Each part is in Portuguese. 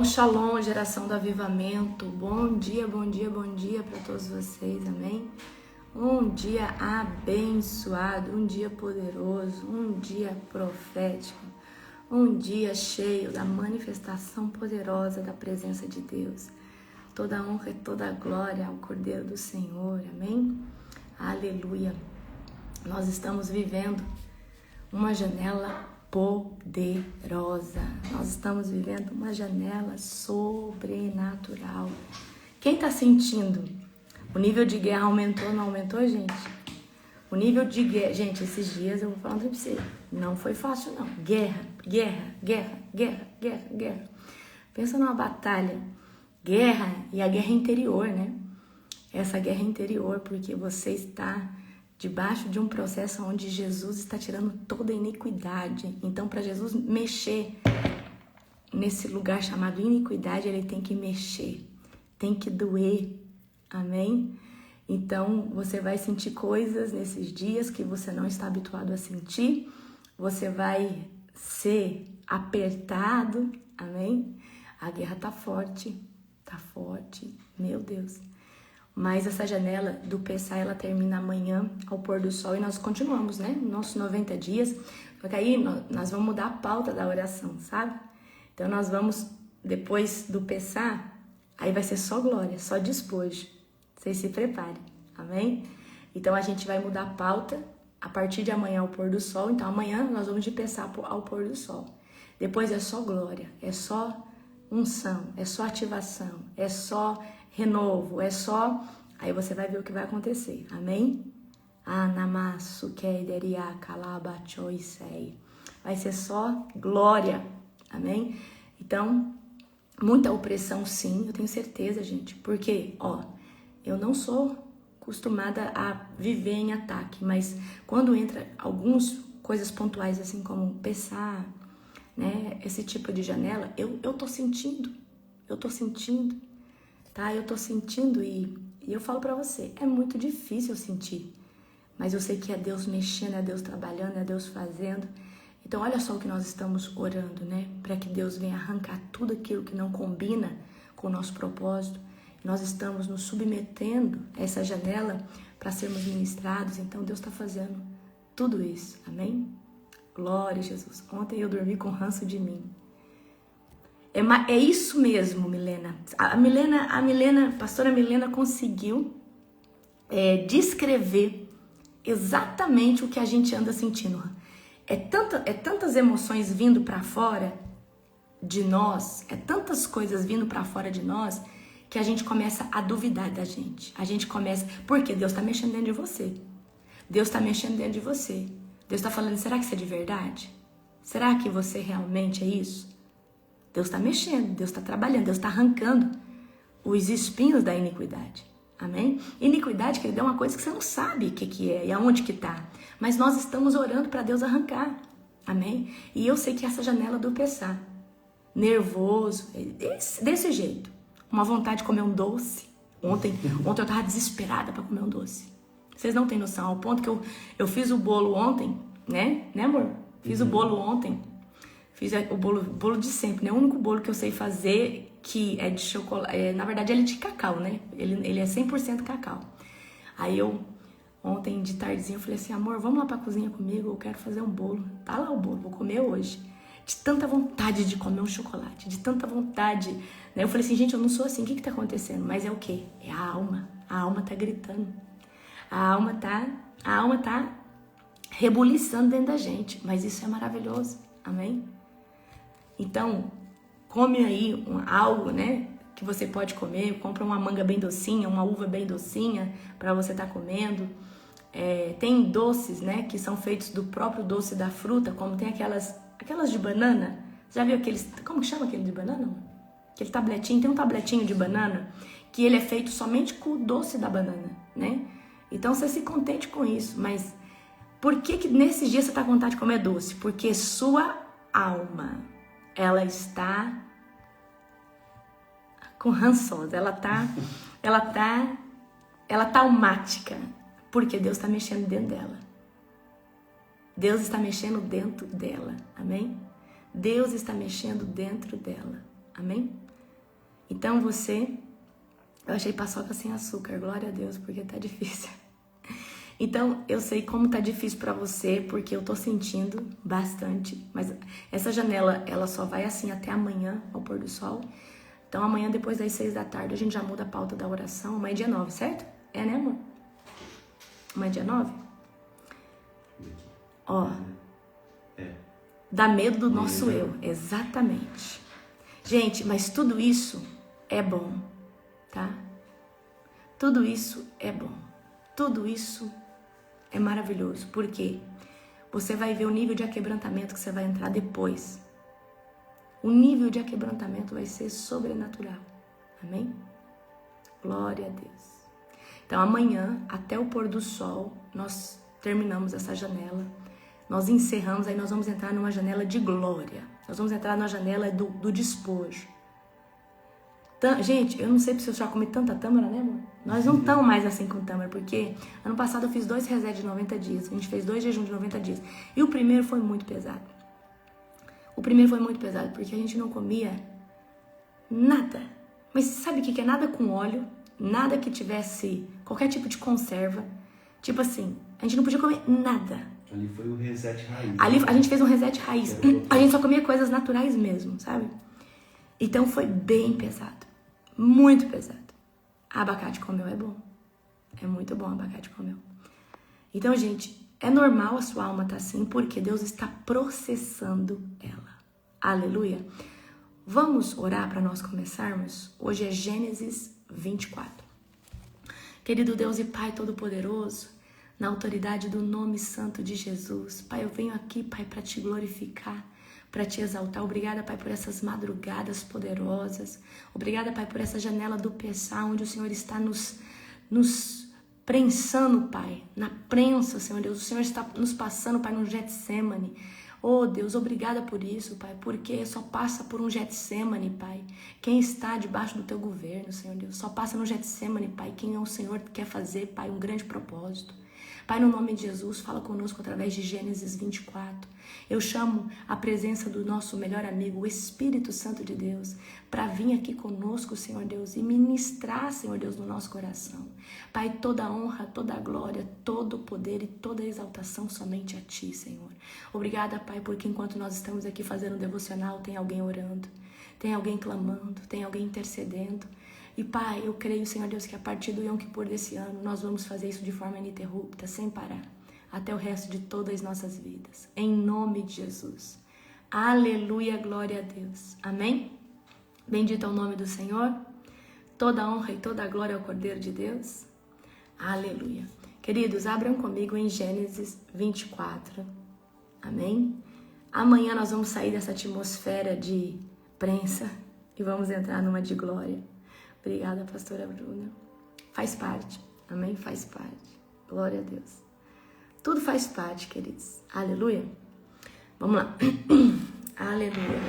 Shalom, geração do avivamento. Bom dia para todos vocês, amém? Um dia abençoado, um dia poderoso, um dia profético, um dia cheio da manifestação poderosa da presença de Deus. Toda honra e toda glória ao Cordeiro do Senhor, amém? Aleluia! Nós estamos vivendo uma janela poderosa. Nós estamos vivendo uma janela sobrenatural. Quem está sentindo? O nível de guerra aumentou ou não aumentou, gente? O nível de guerra... Gente, esses dias eu vou falar pra você. Não foi fácil, não. Guerra. Pensa numa batalha. Guerra e a guerra interior, né? Essa guerra interior, porque você está debaixo de um processo onde Jesus está tirando toda a iniquidade. Então, para Jesus mexer nesse lugar chamado iniquidade, ele tem que mexer, tem que doer, amém? Então, você vai sentir coisas nesses dias que você não está habituado a sentir, você vai ser apertado, amém? A guerra tá forte, meu Deus. Mas essa janela do Pessah, ela termina amanhã ao pôr do sol e nós continuamos, né? Nossos 90 dias. Porque aí nós vamos mudar a pauta da oração, sabe? Então nós vamos, depois do Pessah, aí vai ser só glória, só despojo. Vocês se preparem, amém? Então a gente vai mudar a pauta a partir de amanhã ao pôr do sol. Então amanhã nós vamos de Pessah ao pôr do sol. Depois é só glória, é só unção, é só ativação, é só renovo, é só... Aí você vai ver o que vai acontecer, amém? Vai ser só glória, amém? Então, muita opressão sim, eu tenho certeza, gente. Porque, eu não sou acostumada a viver em ataque, mas quando entra algumas coisas pontuais, assim como Pessah, né? Esse tipo de janela, eu tô sentindo, tá? Eu tô sentindo e eu falo pra você, é muito difícil sentir, mas eu sei que é Deus mexendo, é Deus trabalhando, é Deus fazendo. Então olha só o que nós estamos orando, né? Para que Deus venha arrancar tudo aquilo que não combina com o nosso propósito. Nós estamos nos submetendo a essa janela para sermos ministrados, então Deus está fazendo tudo isso, amém? Glória a Jesus. Ontem eu dormi com ranço de mim. É isso mesmo, Milena. A pastora Milena conseguiu descrever exatamente o que a gente anda sentindo. É tantas emoções vindo para fora de nós, é tantas coisas vindo para fora de nós, que a gente começa a duvidar da gente. A gente começa... Porque Deus está mexendo dentro de você. Deus está mexendo dentro de você. Deus está falando, será que isso é de verdade? Será que você realmente é isso? Deus está mexendo, Deus está trabalhando, Deus está arrancando os espinhos da iniquidade. Amém? Iniquidade, querido, é uma coisa que você não sabe o que é e aonde que está. Mas nós estamos orando para Deus arrancar. Amém? E eu sei que essa janela do Pessah, nervoso, desse jeito. Uma vontade de comer um doce. Ontem eu estava desesperada para comer um doce. Vocês não têm noção, ao ponto que eu fiz o bolo ontem, né? Né, amor? Fiz o bolo ontem. Fiz o bolo de sempre, né? O único bolo que eu sei fazer que é de chocolate, na verdade ele é de cacau, né? Ele é 100% cacau. Aí eu, ontem de tardezinha, eu falei assim, amor, vamos lá pra cozinha comigo, eu quero fazer um bolo. Tá lá o bolo, vou comer hoje. De tanta vontade de comer um chocolate, de tanta vontade, né? Eu falei assim, gente, eu não sou assim, o que tá acontecendo? Mas é o quê? É a alma tá gritando. A alma tá rebuliçando dentro da gente, mas isso é maravilhoso, amém? Então, come aí algo, né, que você pode comer. Compra uma manga bem docinha, uma uva bem docinha para você estar comendo. Tem doces, né, que são feitos do próprio doce da fruta, como tem aquelas de banana. Já viu aqueles, como que chama aquele de banana? Aquele tabletinho, tem um tabletinho de banana que ele é feito somente com o doce da banana, né? Então você se contente com isso, mas por que nesses dias você está com vontade de comer doce? Porque sua alma, ela está com rançosa, ela tá almática, porque Deus está mexendo dentro dela. Deus está mexendo dentro dela, amém? Deus está mexendo dentro dela, amém? Então eu achei paçoca sem açúcar, glória a Deus, porque tá difícil. Então, eu sei como tá difícil pra você, porque eu tô sentindo bastante. Mas essa janela, ela só vai assim até amanhã, ao pôr do sol. Então, amanhã, depois das 6 da tarde, a gente já muda a pauta da oração. Amanhã é dia 9, certo? É, né, amor? Amanhã é dia 9? Ó. Dá medo do nosso eu. Exatamente. Gente, mas tudo isso é bom, tá? Tudo isso é bom. Tudo isso é maravilhoso. Por quê? Você vai ver o nível de aquebrantamento que você vai entrar depois. O nível de aquebrantamento vai ser sobrenatural. Amém? Glória a Deus. Então amanhã, até o pôr do sol, nós terminamos essa janela. Nós encerramos, aí nós vamos entrar numa janela de glória. Nós vamos entrar na janela do despojo. Gente, eu não sei se eu já comi tanta tâmara, né, amor? Nós não estamos mais assim com tâmara, porque ano passado eu fiz 2 resets de 90 dias. A gente fez 2 jejuns de 90 dias. E o primeiro foi muito pesado. O primeiro foi muito pesado, porque a gente não comia nada. Mas sabe o que é nada com óleo? Nada que tivesse qualquer tipo de conserva. Tipo assim, a gente não podia comer nada. Ali foi o reset raiz. Ali a gente fez um reset raiz. A gente só comia coisas naturais mesmo, sabe? Então foi bem pesado. Muito pesado. Abacate com mel é bom. É muito bom abacate com mel. Então, gente, é normal a sua alma estar assim, porque Deus está processando ela. Aleluia. Vamos orar para nós começarmos? Hoje é Gênesis 24. Querido Deus e Pai Todo-Poderoso, na autoridade do nome santo de Jesus, Pai, eu venho aqui, Pai, para te glorificar, para te exaltar. Obrigada, Pai, por essas madrugadas poderosas. Obrigada, Pai, por essa janela do Pessá, onde o Senhor está nos prensando, Pai, na prensa, Senhor Deus. O Senhor está nos passando, Pai, no Getsemane. Oh, Deus, obrigada por isso, Pai, porque só passa por um Getsemane, Pai, quem está debaixo do teu governo, Senhor Deus. Só passa no Getsemane, Pai, quem é o Senhor que quer fazer, Pai, um grande propósito. Pai, no nome de Jesus, fala conosco através de Gênesis 24. Eu chamo a presença do nosso melhor amigo, o Espírito Santo de Deus, para vir aqui conosco, Senhor Deus, e ministrar, Senhor Deus, no nosso coração. Pai, toda a honra, toda a glória, todo o poder e toda a exaltação somente a Ti, Senhor. Obrigada, Pai, porque enquanto nós estamos aqui fazendo um devocional, tem alguém orando, tem alguém clamando, tem alguém intercedendo. E, Pai, eu creio, Senhor Deus, que a partir do Yom Kippur desse ano, nós vamos fazer isso de forma ininterrupta, sem parar, até o resto de todas as nossas vidas. Em nome de Jesus. Aleluia, glória a Deus. Amém? Bendito é o nome do Senhor. Toda a honra e toda a glória ao Cordeiro de Deus. Aleluia. Queridos, abram comigo em Gênesis 24. Amém? Amanhã nós vamos sair dessa atmosfera de prensa e vamos entrar numa de glória. Obrigada, pastora Bruna. Faz parte, amém? Faz parte. Glória a Deus. Tudo faz parte, queridos. Aleluia. Vamos lá. Aleluia.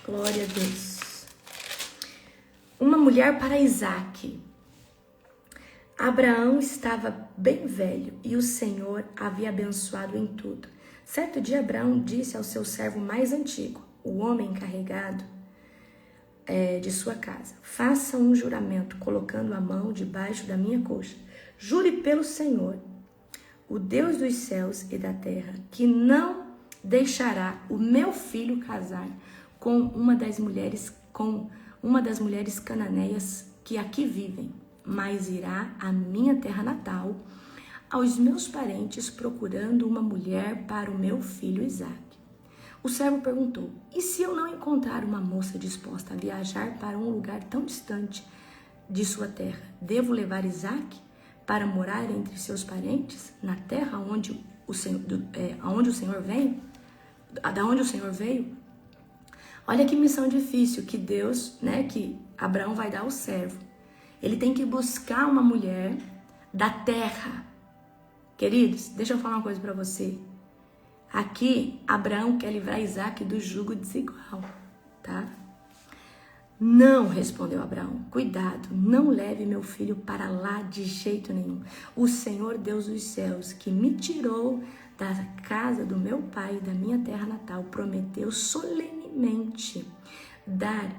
Glória a Deus. Uma mulher para Isaac. Abraão estava bem velho e o Senhor havia abençoado em tudo. Certo dia, Abraão disse ao seu servo mais antigo, o homem encarregado de sua casa: faça um juramento, colocando a mão debaixo da minha coxa. Jure pelo Senhor, o Deus dos céus e da terra, que não deixará o meu filho casar com uma das mulheres cananeias que aqui vivem, mas irá à minha terra natal, aos meus parentes, procurando uma mulher para o meu filho Isaque. O servo perguntou: e se eu não encontrar uma moça disposta a viajar para um lugar tão distante de sua terra, devo levar Isaque para morar entre seus parentes, na terra onde o Senhor veio? Olha que missão difícil que Deus, que Abraão vai dar ao servo. Ele tem que buscar uma mulher da terra. Queridos, deixa eu falar uma coisa para você. Aqui, Abraão quer livrar Isaque do jugo desigual, tá? Não, respondeu Abraão, cuidado, não leve meu filho para lá de jeito nenhum. O Senhor Deus dos céus, que me tirou da casa do meu pai e da minha terra natal, prometeu solenemente dar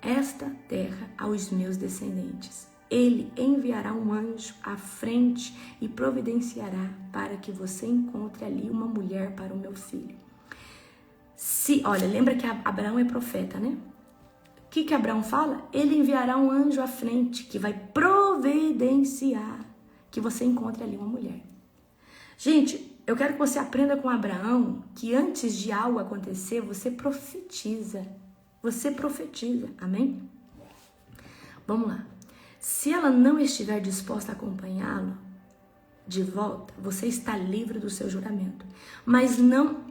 esta terra aos meus descendentes. Ele enviará um anjo à frente e providenciará para que você encontre ali uma mulher para o meu filho. Olha, lembra que Abraão é profeta, né? O que Abraão fala? Ele enviará um anjo à frente que vai providenciar que você encontre ali uma mulher. Gente, eu quero que você aprenda com Abraão que antes de algo acontecer, você profetiza. Você profetiza, amém? Vamos lá. Se ela não estiver disposta a acompanhá-lo de volta, você está livre do seu juramento. Mas não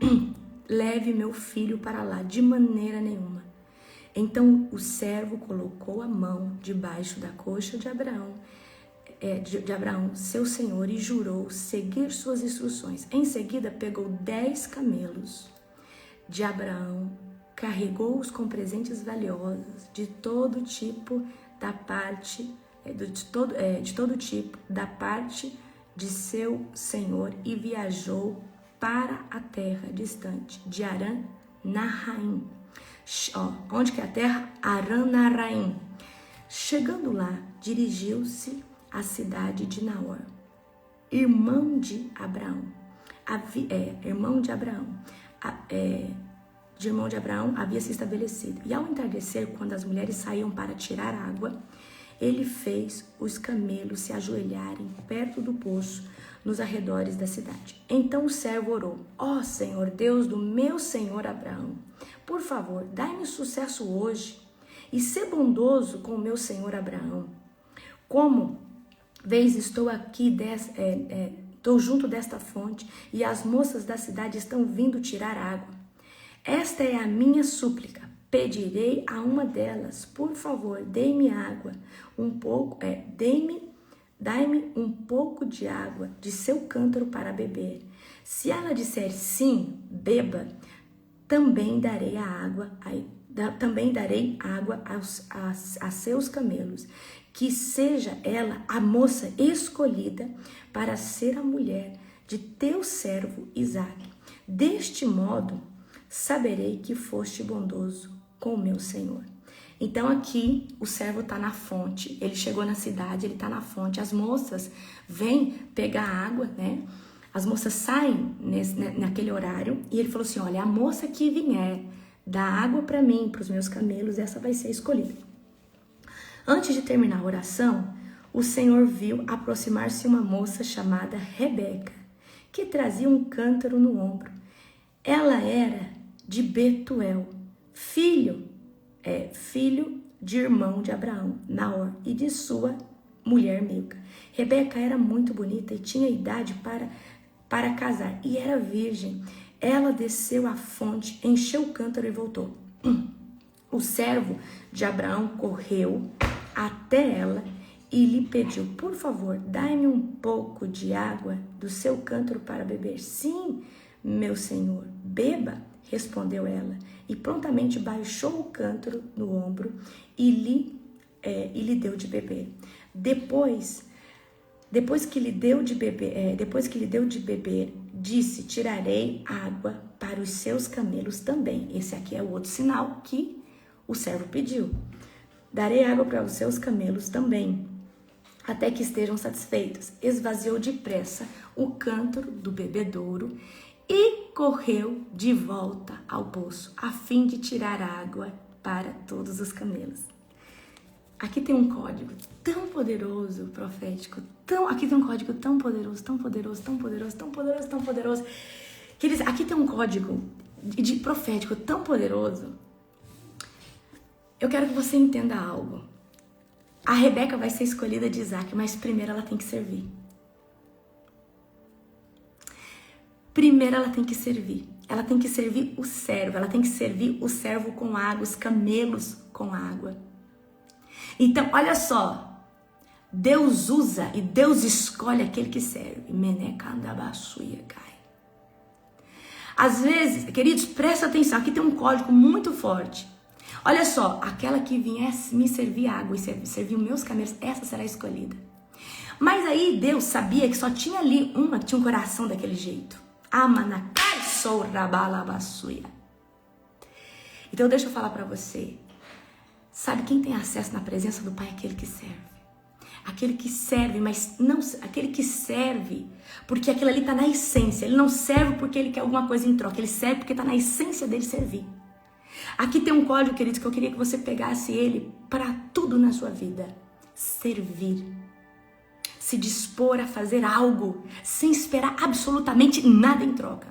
leve meu filho para lá de maneira nenhuma. Então o servo colocou a mão debaixo da coxa de Abraão, seu senhor, e jurou seguir suas instruções. Em seguida, pegou 10 camelos de Abraão, carregou-os com presentes valiosos de todo tipo da parte de seu senhor e viajou para a terra distante de Arã-Naharaim. Onde que é a terra? Arã-Naharaim. Chegando lá, dirigiu-se à cidade de Naor, irmão de Abraão. Irmão de Abraão havia se estabelecido. E ao entardecer, quando as mulheres saíam para tirar água, ele fez os camelos se ajoelharem perto do poço, nos arredores da cidade. Então o servo orou: ó Senhor, Deus do meu senhor Abraão, por favor, dai-me sucesso hoje e sê bondoso com o meu senhor Abraão. Como vês, estou aqui, estou junto desta fonte e as moças da cidade estão vindo tirar água. Esta é a minha súplica. Pedirei a uma delas, por favor, dê-me água, dai-me um pouco de água de seu cântaro para beber. Se ela disser sim, beba, também darei água a seus camelos. Que seja ela a moça escolhida para ser a mulher de teu servo Isaque. Deste modo, saberei que foste bondoso com o meu senhor. Então aqui o servo está na fonte, ele chegou na cidade, ele está na fonte, as moças vêm pegar água, né? As moças saem naquele horário e ele falou assim: olha, a moça que vier dar água para mim, para os meus camelos, essa vai ser escolhida. Antes de terminar a oração, o Senhor viu aproximar-se uma moça chamada Rebeca, que trazia um cântaro no ombro. Ela era de Betuel, filho de irmão de Abraão, Naor, e de sua mulher Milca. Rebeca era muito bonita e tinha idade para casar, e era virgem. Ela desceu à fonte, encheu o cântaro e voltou. O servo de Abraão correu até ela e lhe pediu: por favor, dai-me um pouco de água do seu cântaro para beber. Sim, meu senhor, beba, respondeu ela, e prontamente baixou o cântaro no ombro e lhe deu de beber. Depois que lhe deu de beber, disse: tirarei água para os seus camelos também. Esse aqui é o outro sinal que o servo pediu. Darei água para os seus camelos também, até que estejam satisfeitos. Esvaziou depressa o cântaro do bebedouro e correu de volta ao poço, a fim de tirar água para todos os camelos. Aqui tem um código tão poderoso, profético, aqui tem um código tão poderoso, tão poderoso, tão poderoso, tão poderoso, tão poderoso. Aqui tem um código de profético tão poderoso. Eu quero que você entenda algo. A Rebeca vai ser escolhida de Isaac, mas primeiro ela tem que servir. Primeiro ela tem que servir. Ela tem que servir o servo. Ela tem que servir o servo com água, os camelos com água. Então, olha só. Deus usa e Deus escolhe aquele que serve. Às vezes, queridos, presta atenção. Aqui tem um código muito forte. Olha só, aquela que vier me servir água e servir os meus camelos, essa será escolhida. Mas aí Deus sabia que só tinha ali uma que tinha um coração daquele jeito. Amanakai sou rabalabassuia. Então deixa eu falar pra você. Sabe, quem tem acesso na presença do Pai é aquele que serve. Aquele que serve, mas não aquele que serve porque aquilo ali está na essência. Ele não serve porque ele quer alguma coisa em troca. Ele serve porque está na essência dele servir. Aqui tem um código, queridos, que eu queria que você pegasse ele para tudo na sua vida. Servir. Se dispor a fazer algo sem esperar absolutamente nada em troca.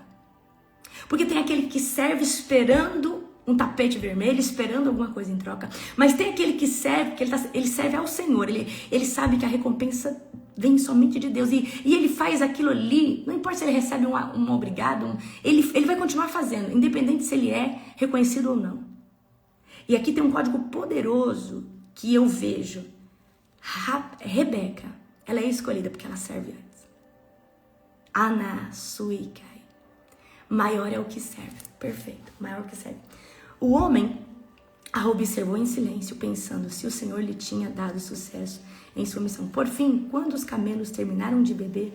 Porque tem aquele que serve esperando um tapete vermelho, esperando alguma coisa em troca. Mas tem aquele que serve, que ele serve ao Senhor. Ele sabe que a recompensa vem somente de Deus. E ele faz aquilo ali, não importa se ele recebe um obrigado, ele vai continuar fazendo, independente se ele é reconhecido ou não. E aqui tem um código poderoso que eu vejo. Rebeca, ela é escolhida porque ela serve antes. Ana Suikai. Maior é o que serve. Perfeito, maior é o que serve. O homem a observou em silêncio, pensando se o Senhor lhe tinha dado sucesso em sua missão. Por fim, quando os camelos terminaram de beber,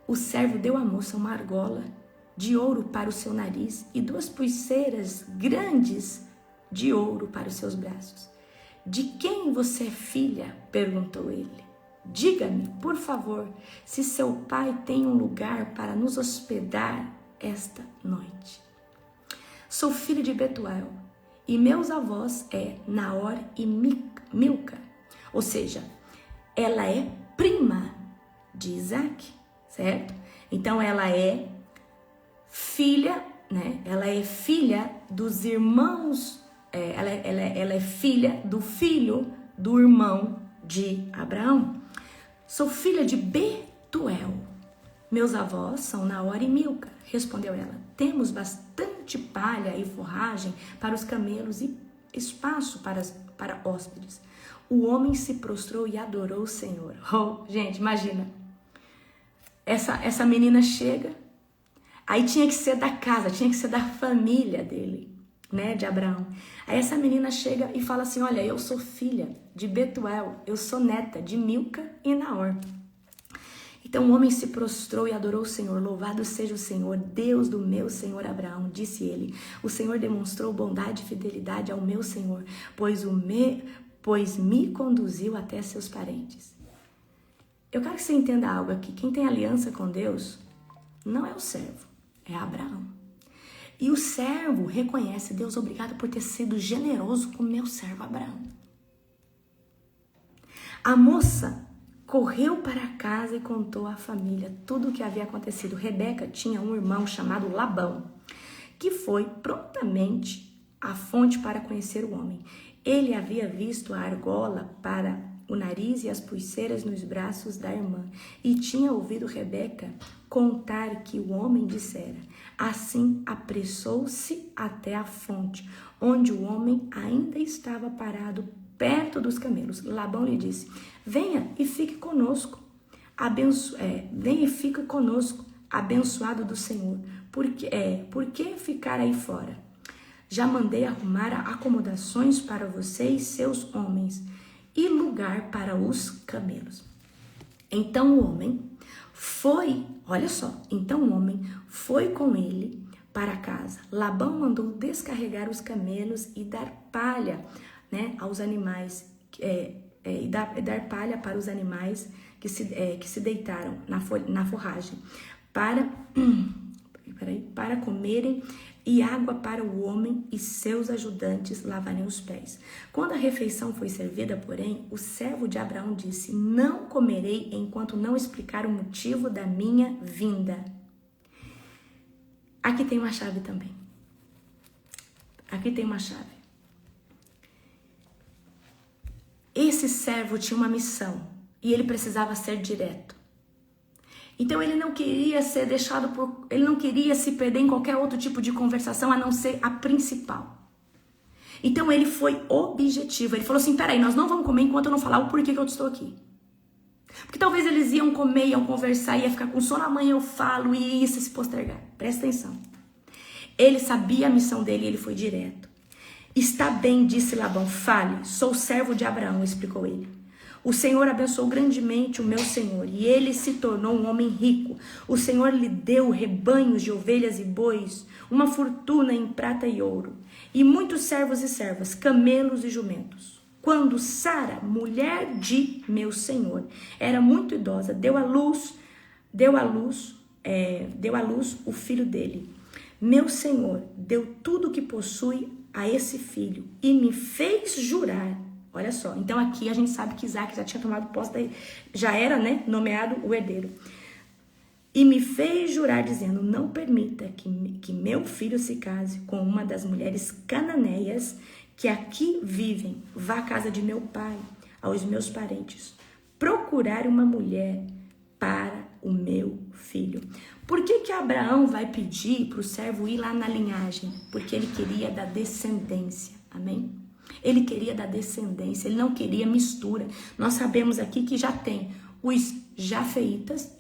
o servo deu à moça uma argola de ouro para o seu nariz e 2 pulseiras grandes de ouro para os seus braços. De quem você é filha? Perguntou ele. Diga-me, por favor, se seu pai tem um lugar para nos hospedar esta noite. Sou filha de Betuel e meus avós é Naor e Milca. Ou seja, ela é prima de Isaac, certo? Então ela é filha, né? Ela é filha dos irmãos, ela é filha do filho do irmão de Abraão. Sou filha de Betuel. Meus avós são Naor e Milca, respondeu ela. Temos bastante palha e forragem para os camelos e espaço para hóspedes. O homem se prostrou e adorou o Senhor. Oh, gente, imagina. Essa menina chega, aí tinha que ser da casa, tinha que ser da família dele, né, de Abraão. Aí essa menina chega e fala assim, olha, eu sou filha de Betuel, eu sou neta de Milca e Naor. Então o homem se prostrou e adorou o Senhor. Louvado seja o Senhor, Deus do meu senhor Abraão, disse ele. O Senhor demonstrou bondade e fidelidade ao meu senhor, pois me conduziu até seus parentes. Eu quero que você entenda algo aqui. Quem tem aliança com Deus não é o servo, é Abraão. E o servo reconhece, Deus, obrigado por ter sido generoso com o meu servo Abraão. A moça correu para casa e contou à família tudo o que havia acontecido. Rebeca tinha um irmão chamado Labão, que foi prontamente à fonte para conhecer o homem. Ele havia visto a argola para o nariz e as pulseiras nos braços da irmã, e tinha ouvido Rebeca contar que o homem dissera. Assim apressou-se até a fonte, onde o homem ainda estava parado perto dos camelos. Labão lhe disse, venha e fique conosco, abençoado do Senhor. Por que ficar aí fora? Já mandei arrumar acomodações para você e seus homens e lugar para os camelos. Então o homem foi com ele para casa. Labão mandou descarregar os camelos e dar palha, né, aos animais, e dar palha para os animais que se deitaram na forragem, para comerem, e água para o homem e seus ajudantes lavarem os pés. Quando a refeição foi servida, porém, o servo de Abraão disse, não comerei enquanto não explicar o motivo da minha vinda. Aqui tem uma chave também. Aqui tem uma chave. Esse servo tinha uma missão e ele precisava ser direto. Então ele não queria ser ele não queria se perder em qualquer outro tipo de conversação a não ser a principal. Então ele foi objetivo. Ele falou assim, peraí, nós não vamos comer enquanto eu não falar o porquê que eu estou aqui. Porque talvez eles iam comer, iam conversar, ia ficar com sono, amanhã eu falo e isso se postergar. Presta atenção. Ele sabia a missão dele e ele foi direto. Está bem, disse Labão, fale, sou servo de Abraão, explicou ele. O Senhor abençoou grandemente o meu senhor e ele se tornou um homem rico. O Senhor lhe deu rebanhos de ovelhas e bois, uma fortuna em prata e ouro, e muitos servos e servas, camelos e jumentos. Quando Sara, mulher de meu senhor, era muito idosa, deu à luz o filho dele. Meu senhor deu tudo o que possui a esse filho e me fez jurar. Olha só, então aqui a gente sabe que Isaac já tinha tomado posse, já era, né, nomeado o herdeiro. E me fez jurar dizendo, não permita que meu filho se case com uma das mulheres cananeias que aqui vivem. Vá à casa de meu pai, aos meus parentes, procurar uma mulher para o meu filho. Por que Abraão vai pedir para o servo ir lá na linhagem? Porque ele queria da descendência, amém? Ele queria da descendência, ele não queria mistura. Nós sabemos aqui que já tem os jafeitas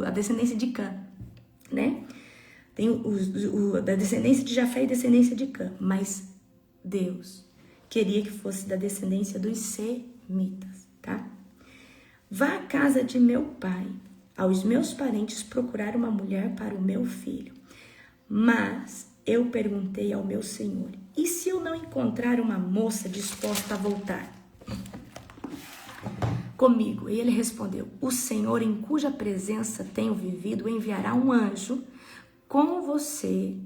a descendência de Cã, né? Tem da descendência de Jafé e descendência de Cã, mas Deus queria que fosse da descendência dos semitas, tá? Vá à casa de meu pai, aos meus parentes, procurar uma mulher para o meu filho. Mas eu perguntei ao meu senhor, e se eu não encontrar uma moça disposta a voltar comigo? E ele respondeu, o Senhor em cuja presença tenho vivido enviará um anjo com você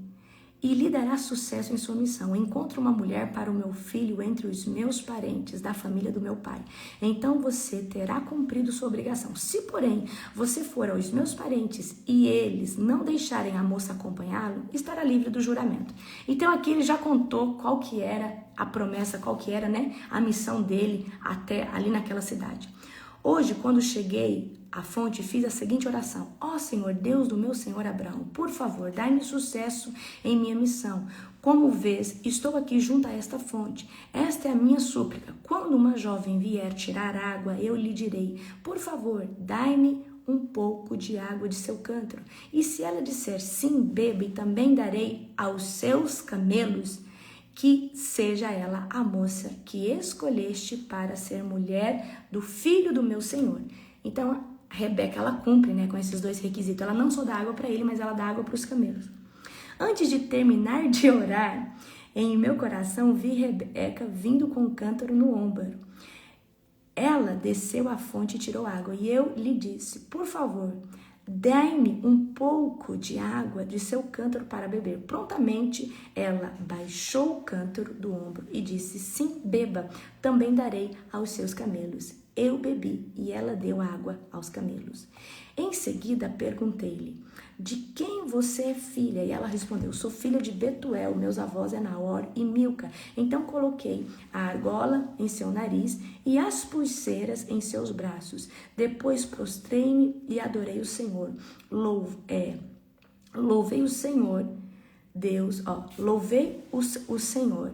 e lhe dará sucesso em sua missão. Encontre uma mulher para o meu filho entre os meus parentes, da família do meu pai. Então você terá cumprido sua obrigação. Se, porém, você for aos meus parentes e eles não deixarem a moça acompanhá-lo, estará livre do juramento. Então aqui ele já contou qual que era a promessa, qual que era, né, a missão dele até ali naquela cidade. Hoje, quando cheguei à fonte, fiz a seguinte oração. Ó Senhor, Deus do meu senhor Abraão, por favor, dai-me sucesso em minha missão. Como vês, estou aqui junto a esta fonte. Esta é a minha súplica. Quando uma jovem vier tirar água, eu lhe direi, por favor, dai-me um pouco de água de seu cântaro. E se ela disser sim, beba, e também darei aos seus camelos, que seja ela a moça que escolheste para ser mulher do filho do meu senhor. Então, a Rebeca, ela cumpre, né, com esses dois requisitos. Ela não só dá água para ele, mas ela dá água para os camelos. Antes de terminar de orar, em meu coração vi Rebeca vindo com um cântaro no ombro. Ela desceu à fonte e tirou água. E eu lhe disse, por favor, dai-me um pouco de água de seu cântaro para beber. Prontamente ela baixou o cântaro do ombro e disse, sim, beba, também darei aos seus camelos. Eu bebi e ela deu água aos camelos. Em seguida perguntei-lhe, de quem você é filha? E ela respondeu, sou filha de Betuel, meus avós é Naor e Milca. Então coloquei a argola em seu nariz e as pulseiras em seus braços. Depois prostrei-me e adorei o Senhor. Louvei o Senhor, Deus, louvei o Senhor,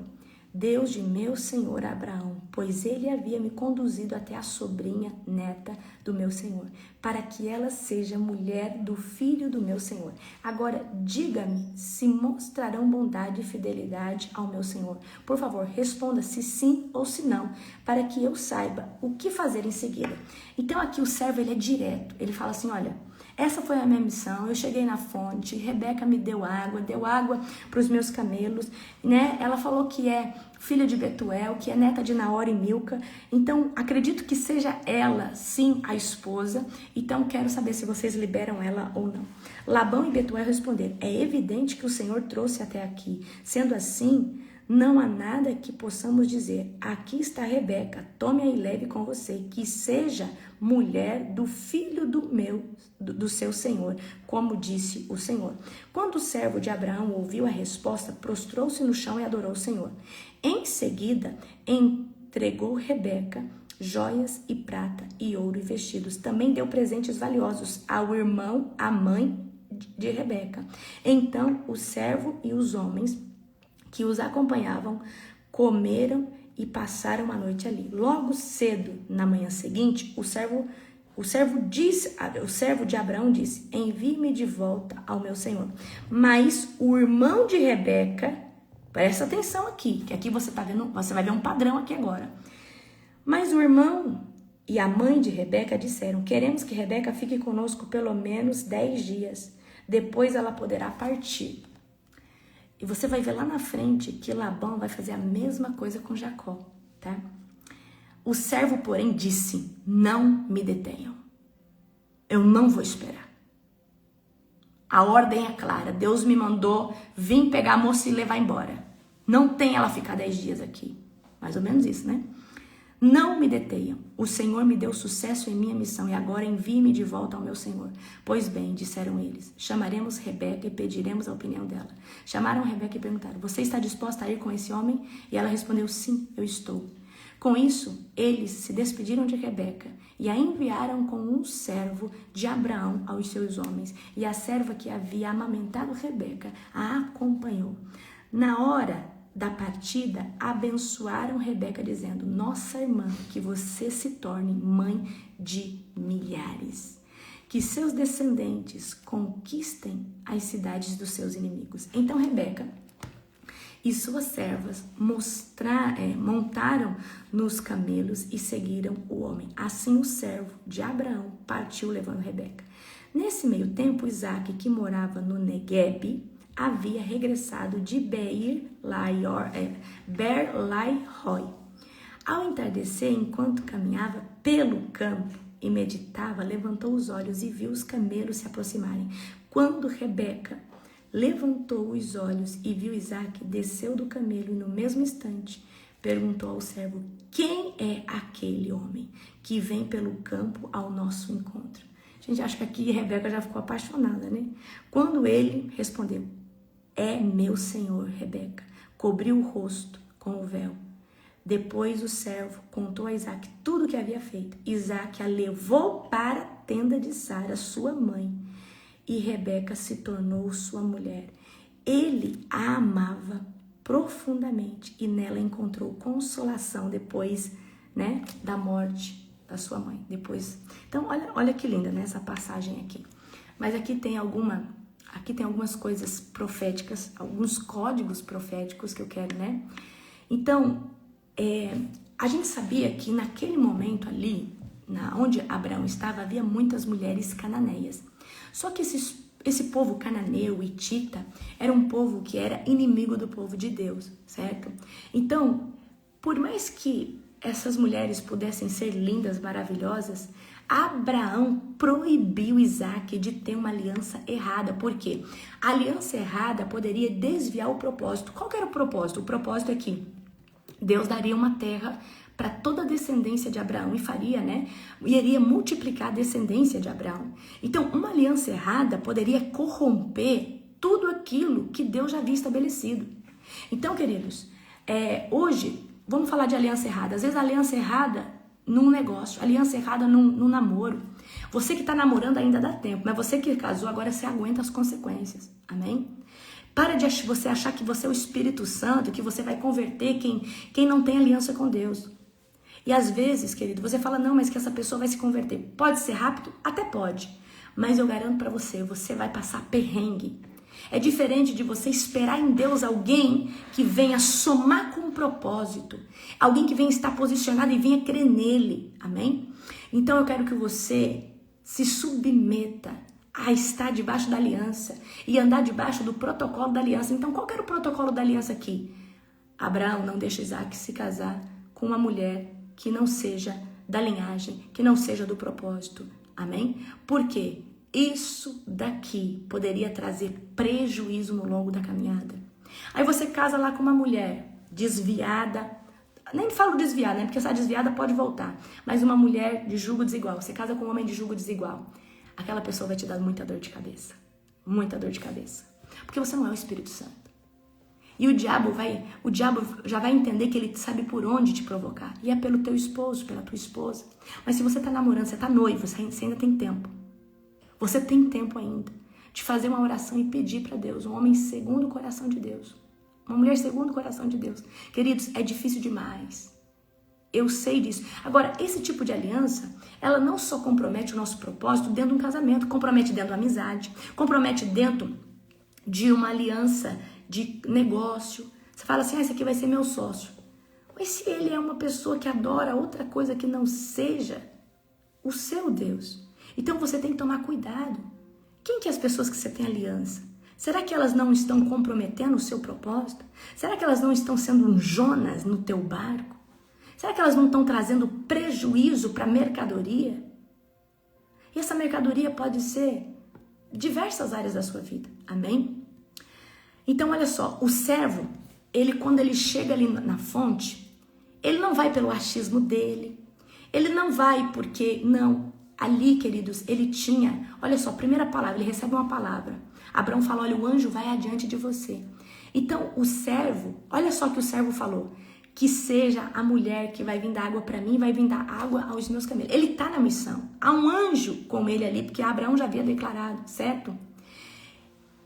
Deus de meu senhor Abraão, pois ele havia me conduzido até a sobrinha neta do meu senhor, para que ela seja mulher do filho do meu senhor. Agora, diga-me se mostrarão bondade e fidelidade ao meu senhor. Por favor, responda se sim ou se não, para que eu saiba o que fazer em seguida. Então aqui o servo, ele é direto, ele fala assim, olha, essa foi a minha missão, eu cheguei na fonte, Rebeca me deu água para os meus camelos, né? Ela falou que é filha de Betuel, que é neta de Naor e Milca, então acredito que seja ela, sim, a esposa, então quero saber se vocês liberam ela ou não. Labão e Betuel responderam, é evidente que o Senhor trouxe até aqui, sendo assim, não há nada que possamos dizer, aqui está Rebeca, tome-a e leve com você, que seja mulher do filho do seu senhor, como disse o Senhor. Quando o servo de Abraão ouviu a resposta, prostrou-se no chão e adorou o Senhor. Em seguida, entregou Rebeca joias e prata e ouro e vestidos. Também deu presentes valiosos ao irmão, à mãe de Rebeca. Então, o servo e os homens que os acompanhavam comeram e passaram a noite ali. Logo cedo, na manhã seguinte, o servo de Abraão disse, envie-me de volta ao meu senhor. Mas o irmão de Rebeca, presta atenção aqui, que aqui você vai ver um padrão aqui agora. Mas o irmão e a mãe de Rebeca disseram, queremos que Rebeca fique conosco pelo menos 10 dias, depois ela poderá partir. E você vai ver lá na frente que Labão vai fazer a mesma coisa com Jacó, tá? O servo, porém, disse: não me detenham. Eu não vou esperar. A ordem é clara. Deus me mandou vir pegar a moça e levar embora. Não tem ela ficar 10 dias aqui. Mais ou menos isso, né? Não me detenham. O Senhor me deu sucesso em minha missão e agora envie-me de volta ao meu Senhor. Pois bem, disseram eles, chamaremos Rebeca e pediremos a opinião dela. Chamaram Rebeca e perguntaram: você está disposta a ir com esse homem? E ela respondeu: sim, eu estou. Com isso, eles se despediram de Rebeca e a enviaram com um servo de Abraão aos seus homens. E a serva que havia amamentado Rebeca a acompanhou. Na hora da partida, abençoaram Rebeca, dizendo: nossa irmã, que você se torne mãe de milhares. Que seus descendentes conquistem as cidades dos seus inimigos. Então Rebeca e suas servas montaram nos camelos e seguiram o homem. Assim o servo de Abraão partiu levando Rebeca. Nesse meio tempo, Isaque, que morava no Neguebe, havia regressado de Beer-Lahai-Roi. Ao entardecer, enquanto caminhava pelo campo e meditava, levantou os olhos e viu os camelos se aproximarem. Quando Rebeca levantou os olhos e viu Isaque, desceu do camelo e no mesmo instante perguntou ao servo: quem é aquele homem que vem pelo campo ao nosso encontro? Gente, acho que aqui Rebeca já ficou apaixonada, né? Quando ele respondeu: é meu senhor, Rebeca, cobriu o rosto com o véu. Depois o servo contou a Isaque tudo o que havia feito. Isaque a levou para a tenda de Sara, sua mãe, e Rebeca se tornou sua mulher. Ele a amava profundamente e nela encontrou consolação depois, né, da morte da sua mãe. Então, olha que linda, né, essa passagem aqui. Mas aqui tem algumas coisas proféticas, alguns códigos proféticos que eu quero, né? Então, a gente sabia que naquele momento ali, onde Abraão estava, havia muitas mulheres cananeias. Só que esse povo cananeu, hitita, era um povo que era inimigo do povo de Deus, certo? Então, por mais que essas mulheres pudessem ser lindas, maravilhosas, Abraão proibiu Isaque de ter uma aliança errada. Por quê? A aliança errada poderia desviar o propósito. Qual que era o propósito? O propósito é que Deus daria uma terra para toda a descendência de Abraão e faria, né? Iria multiplicar a descendência de Abraão. Então, uma aliança errada poderia corromper tudo aquilo que Deus já havia estabelecido. Então, queridos, hoje, vamos falar de aliança errada. Às vezes, a aliança errada num negócio, aliança errada num namoro. Você que está namorando ainda dá tempo, mas você que casou, agora você aguenta as consequências. Amém? Para de você achar que você é o Espírito Santo, que você vai converter quem não tem aliança com Deus. E às vezes, querido, você fala: não, mas que essa pessoa vai se converter. Pode ser rápido? Até pode. Mas eu garanto para você vai passar perrengue. É diferente de você esperar em Deus alguém que venha somar com um propósito. Alguém que venha estar posicionado e venha crer nele. Amém? Então eu quero que você se submeta a estar debaixo da aliança e andar debaixo do protocolo da aliança. Então, qual que era o protocolo da aliança aqui? Abraão não deixa Isaque se casar com uma mulher que não seja da linhagem, que não seja do propósito. Amém? Por quê? Isso daqui poderia trazer prejuízo no longo da caminhada. Aí você casa lá com uma mulher desviada, nem falo desviada, né? Porque essa desviada pode voltar, mas uma mulher de jugo desigual. Você casa com um homem de jugo desigual. Aquela pessoa vai te dar muita dor de cabeça. Muita dor de cabeça. Porque você não é o Espírito Santo. E o diabo já vai entender que ele sabe por onde te provocar. E é pelo teu esposo, pela tua esposa. Mas se você está namorando, você está noivo, você ainda tem tempo. Você tem tempo ainda de fazer uma oração e pedir para Deus. Um homem segundo o coração de Deus. Uma mulher segundo o coração de Deus. Queridos, é difícil demais. Eu sei disso. Agora, esse tipo de aliança, ela não só compromete o nosso propósito dentro de um casamento, compromete dentro da amizade, compromete dentro de uma aliança de negócio. Você fala assim: esse aqui vai ser meu sócio. Mas se ele é uma pessoa que adora outra coisa que não seja o seu Deus, então você tem que tomar cuidado. Quem que é as pessoas que você tem aliança? Será que elas não estão comprometendo o seu propósito? Será que elas não estão sendo um Jonas no teu barco? Será que elas não estão trazendo prejuízo para a mercadoria? E essa mercadoria pode ser diversas áreas da sua vida, amém? Então, olha só, o servo, quando ele chega ali na fonte, ele não vai pelo achismo dele, ele não vai porque, não, ali, queridos, ele tinha, olha só, primeira palavra, ele recebe uma palavra. Abraão fala, olha, o anjo vai adiante de você. Então, o servo, olha só o que o servo falou, que seja a mulher que vai vir dar água para mim, vai vir dar água aos meus camelos. Ele está na missão. Há um anjo com ele ali, porque Abraão já havia declarado, certo?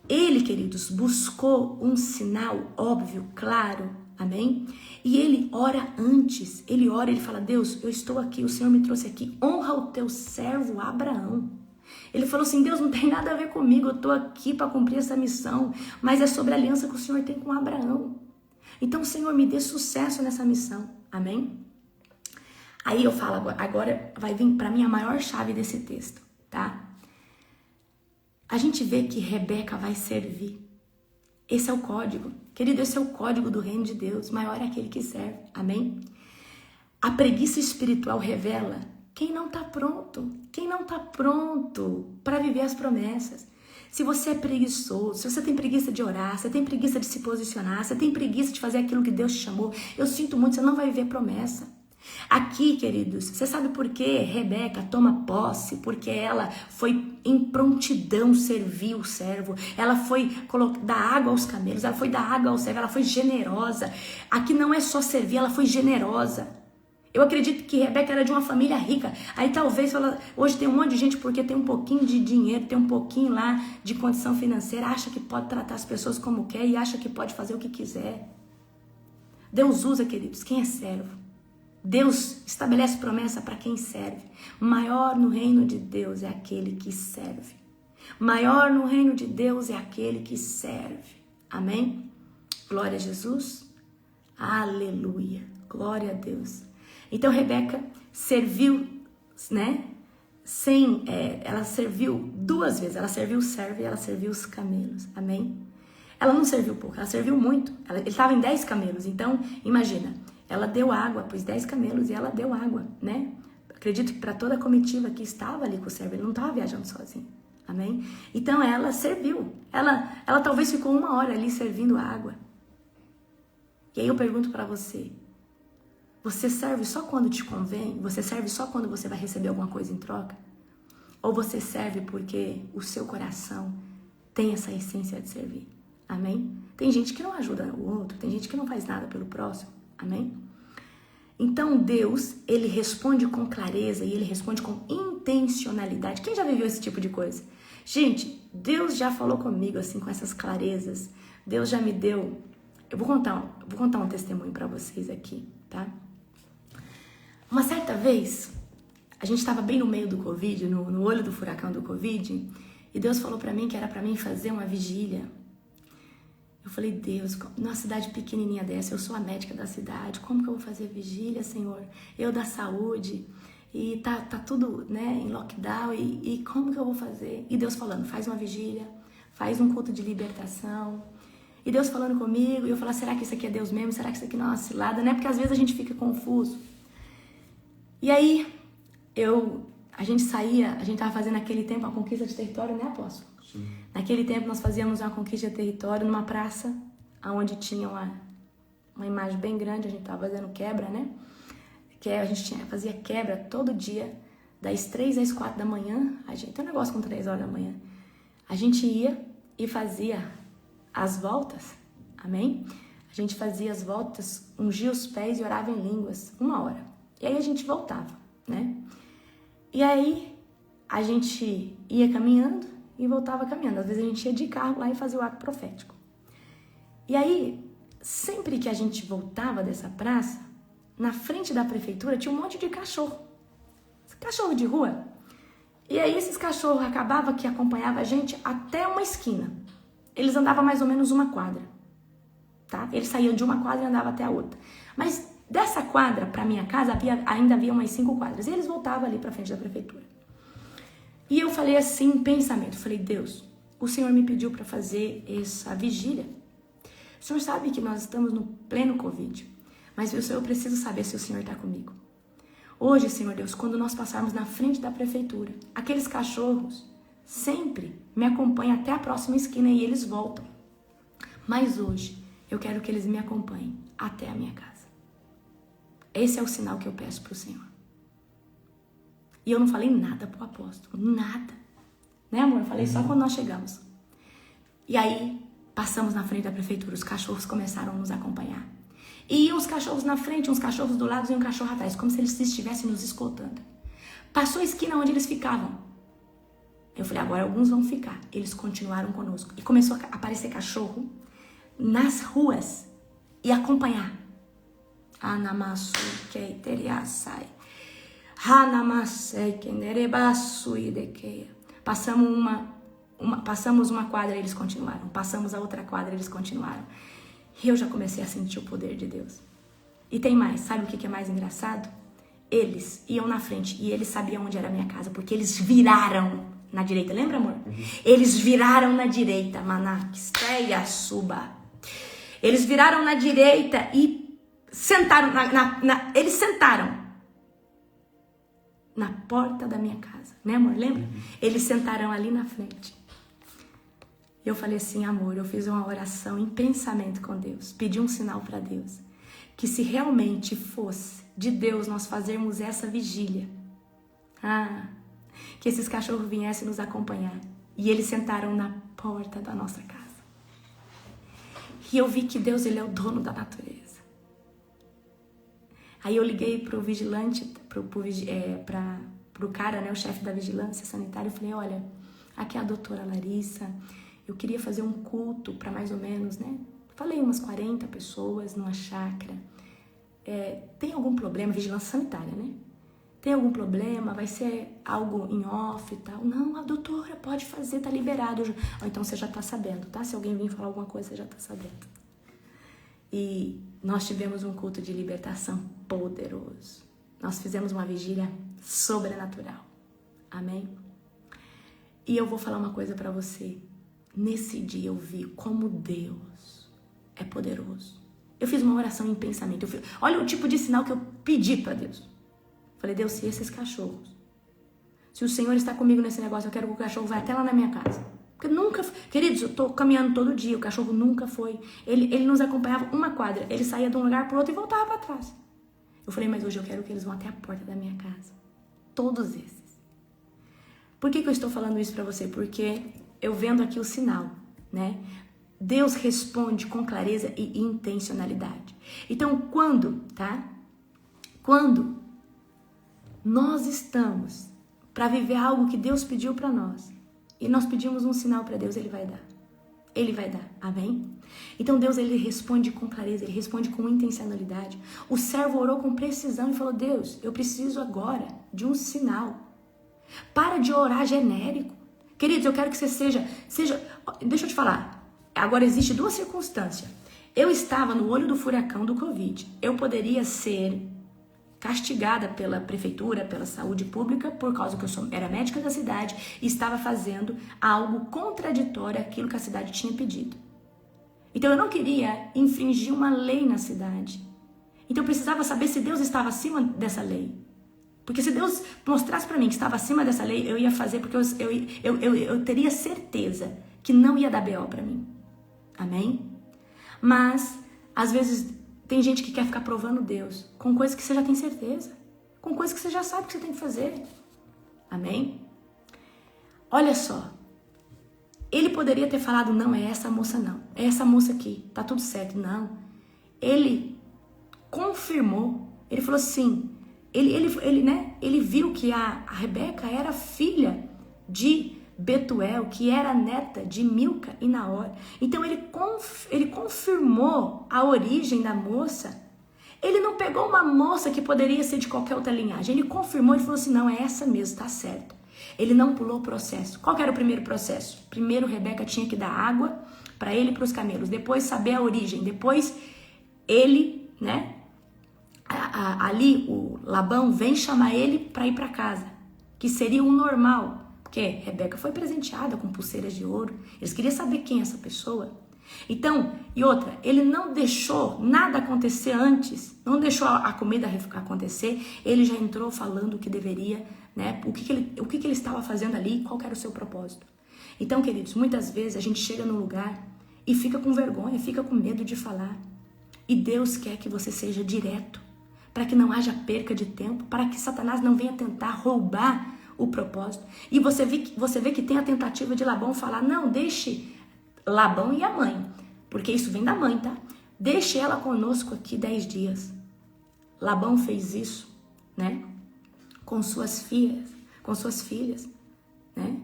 Ele, queridos, buscou um sinal óbvio, claro, amém? E ele ora antes, ele fala, Deus, eu estou aqui, o Senhor me trouxe aqui, honra o teu servo Abraão. Ele falou assim, Deus, não tem nada a ver comigo, eu estou aqui para cumprir essa missão, mas é sobre a aliança que o Senhor tem com Abraão. Então, Senhor, me dê sucesso nessa missão, amém? Aí eu falo, agora vai vir para mim a maior chave desse texto, tá? A gente vê que Rebeca vai servir. Esse é o código. Querido, esse é o código do reino de Deus. Maior é aquele que serve. Amém? A preguiça espiritual revela quem não está pronto. Quem não está pronto para viver as promessas. Se você é preguiçoso, se você tem preguiça de orar, você tem preguiça de se posicionar, você tem preguiça de fazer aquilo que Deus te chamou, eu sinto muito, você não vai viver promessa. Aqui, queridos, você sabe por que Rebeca toma posse? Porque ela foi em prontidão servir o servo, ela foi dar água aos camelos, ela foi dar água ao servo, ela foi generosa. Aqui não é só servir, ela foi generosa. Eu acredito que Rebeca era de uma família rica. Aí talvez hoje tem um monte de gente porque tem um pouquinho de dinheiro, tem um pouquinho lá de condição financeira, acha que pode tratar as pessoas como quer e acha que pode fazer o que quiser. Deus usa, queridos, quem é servo. Deus estabelece promessa para quem serve. Maior no reino de Deus é aquele que serve. Maior no reino de Deus é aquele que serve. Amém? Glória a Jesus. Aleluia. Glória a Deus. Então, Rebeca serviu, né? Ela serviu duas vezes. Ela serviu o servo e ela serviu os camelos. Amém? Ela não serviu pouco, ela serviu muito. Ele estava em 10 camelos. Então, imagina, ela deu água para os 10 camelos e ela deu água, né? Acredito que para toda a comitiva que estava ali com o servo, ele não estava viajando sozinho. Amém? Então, ela serviu. Ela talvez ficou 1 hora ali servindo água. E aí eu pergunto para você, você serve só quando te convém? Você serve só quando você vai receber alguma coisa em troca? Ou você serve porque o seu coração tem essa essência de servir? Amém? Tem gente que não ajuda o outro, tem gente que não faz nada pelo próximo. Amém? Então Deus, ele responde com clareza e ele responde com intencionalidade. Quem já viveu esse tipo de coisa? Gente, Deus já falou comigo assim, com essas clarezas. Deus já me deu... Eu vou contar um testemunho para vocês aqui, tá? Uma certa vez, a gente estava bem no meio do Covid, no olho do furacão do Covid, e Deus falou para mim que era para mim fazer uma vigília. Eu falei, Deus, numa cidade pequenininha dessa, eu sou a médica da cidade, como que eu vou fazer vigília, Senhor? Eu da saúde, e tá tudo, né, em lockdown, e como que eu vou fazer? E Deus falando, faz uma vigília, faz um culto de libertação. E Deus falando comigo, e eu falava, será que isso aqui é Deus mesmo? Será que isso aqui não é uma cilada, né? Porque às vezes a gente fica confuso. E aí, a gente tava fazendo naquele tempo a conquista de território, né, apóstolo? Sim. Naquele tempo nós fazíamos uma conquista de território numa praça, onde tinha uma imagem bem grande, a gente tava fazendo quebra, né? A gente fazia quebra todo dia, das 3 às 4 da manhã, tem um negócio com 3 horas da manhã. A gente ia e fazia as voltas, amém? A gente fazia as voltas, ungia os pés e orava em línguas, 1 hora. E aí a gente voltava, né? E aí a gente ia caminhando e voltava caminhando. Às vezes a gente ia de carro lá e fazia o ato profético. E aí, sempre que a gente voltava dessa praça, na frente da prefeitura tinha um monte de cachorro. Cachorro de rua. E aí esses cachorros acabavam que acompanhavam a gente até uma esquina. Eles andavam mais ou menos 1 quadra, tá? Eles saíam de 1 quadra e andavam até a outra. Mas dessa quadra para minha casa ainda havia umas 5 quadras. E eles voltavam ali para frente da prefeitura. E eu falei assim, em pensamento, falei, Deus, o Senhor me pediu para fazer essa vigília. O Senhor sabe que nós estamos no pleno Covid, mas eu preciso saber se o Senhor está comigo. Hoje, Senhor Deus, quando nós passarmos na frente da prefeitura, aqueles cachorros sempre me acompanham até a próxima esquina e eles voltam. Mas hoje, eu quero que eles me acompanhem até a minha casa. Esse é o sinal que eu peço para o Senhor. E eu não falei nada pro apóstolo, nada. Né, amor? Eu falei só quando nós chegamos. E aí, passamos na frente da prefeitura, os cachorros começaram a nos acompanhar. E iam os cachorros na frente, uns cachorros do lado e um cachorro atrás, como se eles estivessem nos escoltando. Passou a esquina onde eles ficavam. Eu falei, agora alguns vão ficar. Eles continuaram conosco. E começou a aparecer cachorro nas ruas e acompanhar. Anamassu keiteriasai. Hanamasei kenerebasu idekeia. Passamos uma quadra, eles continuaram. Passamos a outra quadra, eles continuaram. E eu já comecei a sentir o poder de Deus. E tem mais, sabe o que é mais engraçado? Eles iam na frente e eles sabiam onde era a minha casa, porque eles viraram na direita. Lembra, amor? Eles viraram na direita. Manakisteia suba. Eles viraram na direita e sentaram. Eles sentaram na porta da minha casa. Né, amor? Lembra? Eles sentaram ali na frente. E eu falei assim, amor, eu fiz uma oração em pensamento com Deus. Pedi um sinal para Deus. Que se realmente fosse de Deus nós fazermos essa vigília. Que esses cachorros viessem nos acompanhar. E eles sentaram na porta da nossa casa. E eu vi que Deus, ele é o dono da natureza. Aí eu liguei pro vigilante, pro cara, né, o chefe da vigilância sanitária, e falei, olha, aqui é a doutora Larissa, eu queria fazer um culto para mais ou menos, né? Falei umas 40 pessoas numa chácara. Tem algum problema? Vigilância sanitária, né? Tem algum problema? Vai ser algo em off e tal? Não, a doutora pode fazer, tá liberado. Ou então você já tá sabendo, tá? Se alguém vir falar alguma coisa, você já tá sabendo. E nós tivemos um culto de libertação poderoso. Nós fizemos uma vigília sobrenatural. Amém? E eu vou falar uma coisa para você. Nesse dia eu vi como Deus é poderoso. Eu fiz uma oração em pensamento. Olha o tipo de sinal que eu pedi para Deus. Falei, Deus, se esses cachorros, se o Senhor está comigo nesse negócio, eu quero que o cachorro vá até lá na minha casa. Porque nunca, queridos, eu tô caminhando todo dia, o cachorro nunca foi. Ele nos acompanhava uma quadra, ele saía de um lugar pro outro e voltava para trás. Eu falei, mas hoje eu quero que eles vão até a porta da minha casa. Todos esses. Por que eu estou falando isso para você? Porque eu vendo aqui o sinal, né? Deus responde com clareza e intencionalidade. Então, quando nós estamos para viver algo que Deus pediu para nós, e nós pedimos um sinal para Deus, Ele vai dar. Ele vai dar, amém? Então Deus, Ele responde com clareza, Ele responde com intencionalidade. O servo orou com precisão e falou, Deus, eu preciso agora de um sinal. Para de orar genérico. Queridos, eu quero que você seja... Deixa eu te falar. Agora, existe duas circunstâncias. Eu estava no olho do furacão do Covid. Eu poderia ser castigada pela prefeitura, pela saúde pública, por causa que eu era médica da cidade e estava fazendo algo contraditório àquilo que a cidade tinha pedido. Então, eu não queria infringir uma lei na cidade. Então, eu precisava saber se Deus estava acima dessa lei. Porque se Deus mostrasse para mim que estava acima dessa lei, eu ia fazer, porque eu teria certeza que não ia dar BO para mim. Amém? Mas, às vezes, tem gente que quer ficar provando Deus com coisas que você já tem certeza. Com coisas que você já sabe que você tem que fazer. Amém? Olha só. Ele poderia ter falado, não, é essa moça não. É essa moça aqui, tá tudo certo. Não. Ele confirmou. Ele falou assim... Ele viu que a Rebeca era filha de Betuel, que era neta de Milca e Naor. Então ele confirmou a origem da moça. Ele não pegou uma moça que poderia ser de qualquer outra linhagem. Ele confirmou e falou assim, não, é essa mesmo, tá certo. Ele não pulou o processo. Qual que era o primeiro processo? Primeiro Rebeca tinha que dar água para ele e para os camelos. Depois saber a origem. Depois ele, né? Ali o Labão vem chamar ele para ir para casa, que seria o normal, Porque Rebeca foi presenteada com pulseiras de ouro. Eles queriam saber quem é essa pessoa. Então, e outra, ele não deixou nada acontecer antes, não deixou a comida acontecer, ele já entrou falando o que deveria, né? O que ele estava fazendo ali, qual era o seu propósito. Então, queridos, muitas vezes a gente chega num lugar e fica com vergonha, fica com medo de falar. E Deus quer que você seja direto, para que não haja perca de tempo, para que Satanás não venha tentar roubar o propósito. E você vê que tem a tentativa de Labão falar, não, deixe Labão e a mãe, porque isso vem da mãe, tá? Deixe ela conosco aqui 10 dias. Labão fez isso, né? Com suas filhas, né?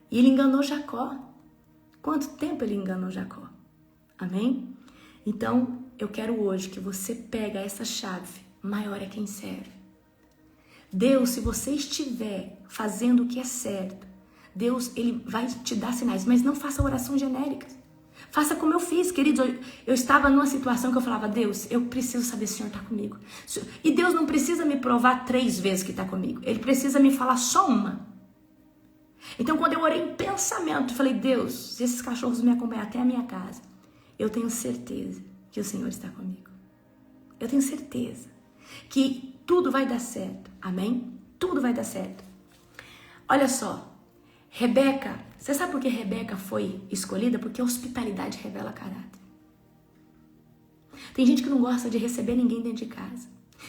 E ele enganou Jacó. Quanto tempo ele enganou Jacó? Amém? Então, eu quero hoje que você pega essa chave. Maior é quem serve. Deus, se você estiver fazendo o que é certo, Deus, ele vai te dar sinais, mas não faça orações genéricas. Faça como eu fiz, queridos. Eu estava numa situação que eu falava, Deus, eu preciso saber se o Senhor está comigo. E Deus não precisa me provar 3 vezes que está comigo. Ele precisa me falar só uma. Então, quando eu orei em pensamento, eu falei, Deus, se esses cachorros me acompanham até a minha casa, eu tenho certeza que o Senhor está comigo. Eu tenho certeza que tudo vai dar certo. Amém? Tudo vai dar certo. Olha só. Rebeca, você sabe por que Rebeca foi escolhida? Porque a hospitalidade revela caráter. Tem gente que não gosta de receber ninguém dentro de casa.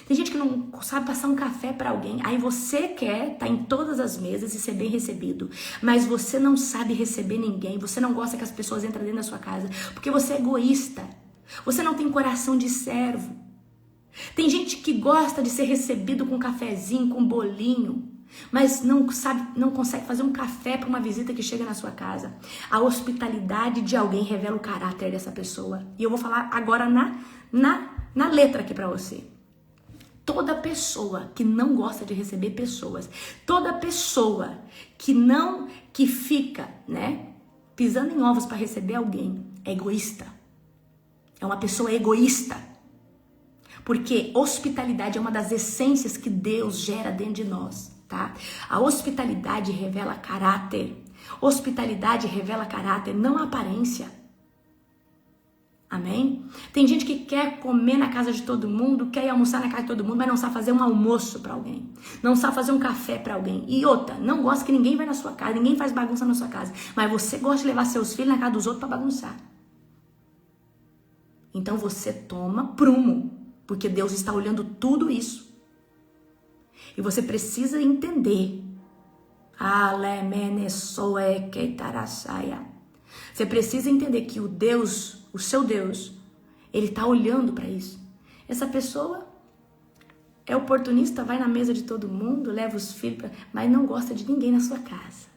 Tem gente que não sabe passar um café para alguém. Aí você quer estar em todas as mesas e ser bem recebido. Mas você não sabe receber ninguém. Você não gosta que as pessoas entrem dentro da sua casa. Porque você é egoísta. Você não tem coração de servo. Tem gente que gosta de ser recebido com um cafezinho, com um bolinho. Mas não consegue fazer um café para uma visita que chega na sua casa. A hospitalidade de alguém revela o caráter dessa pessoa. E eu vou falar agora na letra aqui para você. Toda pessoa que não gosta de receber pessoas, toda pessoa que fica, né, pisando em ovos para receber alguém, é egoísta. É uma pessoa egoísta. Porque hospitalidade é uma das essências que Deus gera dentro de nós. Tá? A hospitalidade revela caráter. Hospitalidade revela caráter, não a aparência. Amém? Tem gente que quer comer na casa de todo mundo, quer ir almoçar na casa de todo mundo, mas não sabe fazer um almoço para alguém. Não sabe fazer um café para alguém. E outra, não gosta que ninguém vai na sua casa, ninguém faz bagunça na sua casa. Mas você gosta de levar seus filhos na casa dos outros para bagunçar. Então você toma prumo, porque Deus está olhando tudo isso. E você precisa entender. Você precisa entender que o seu Deus, ele está olhando para isso. Essa pessoa é oportunista, vai na mesa de todo mundo, leva os filhos, mas não gosta de ninguém na sua casa.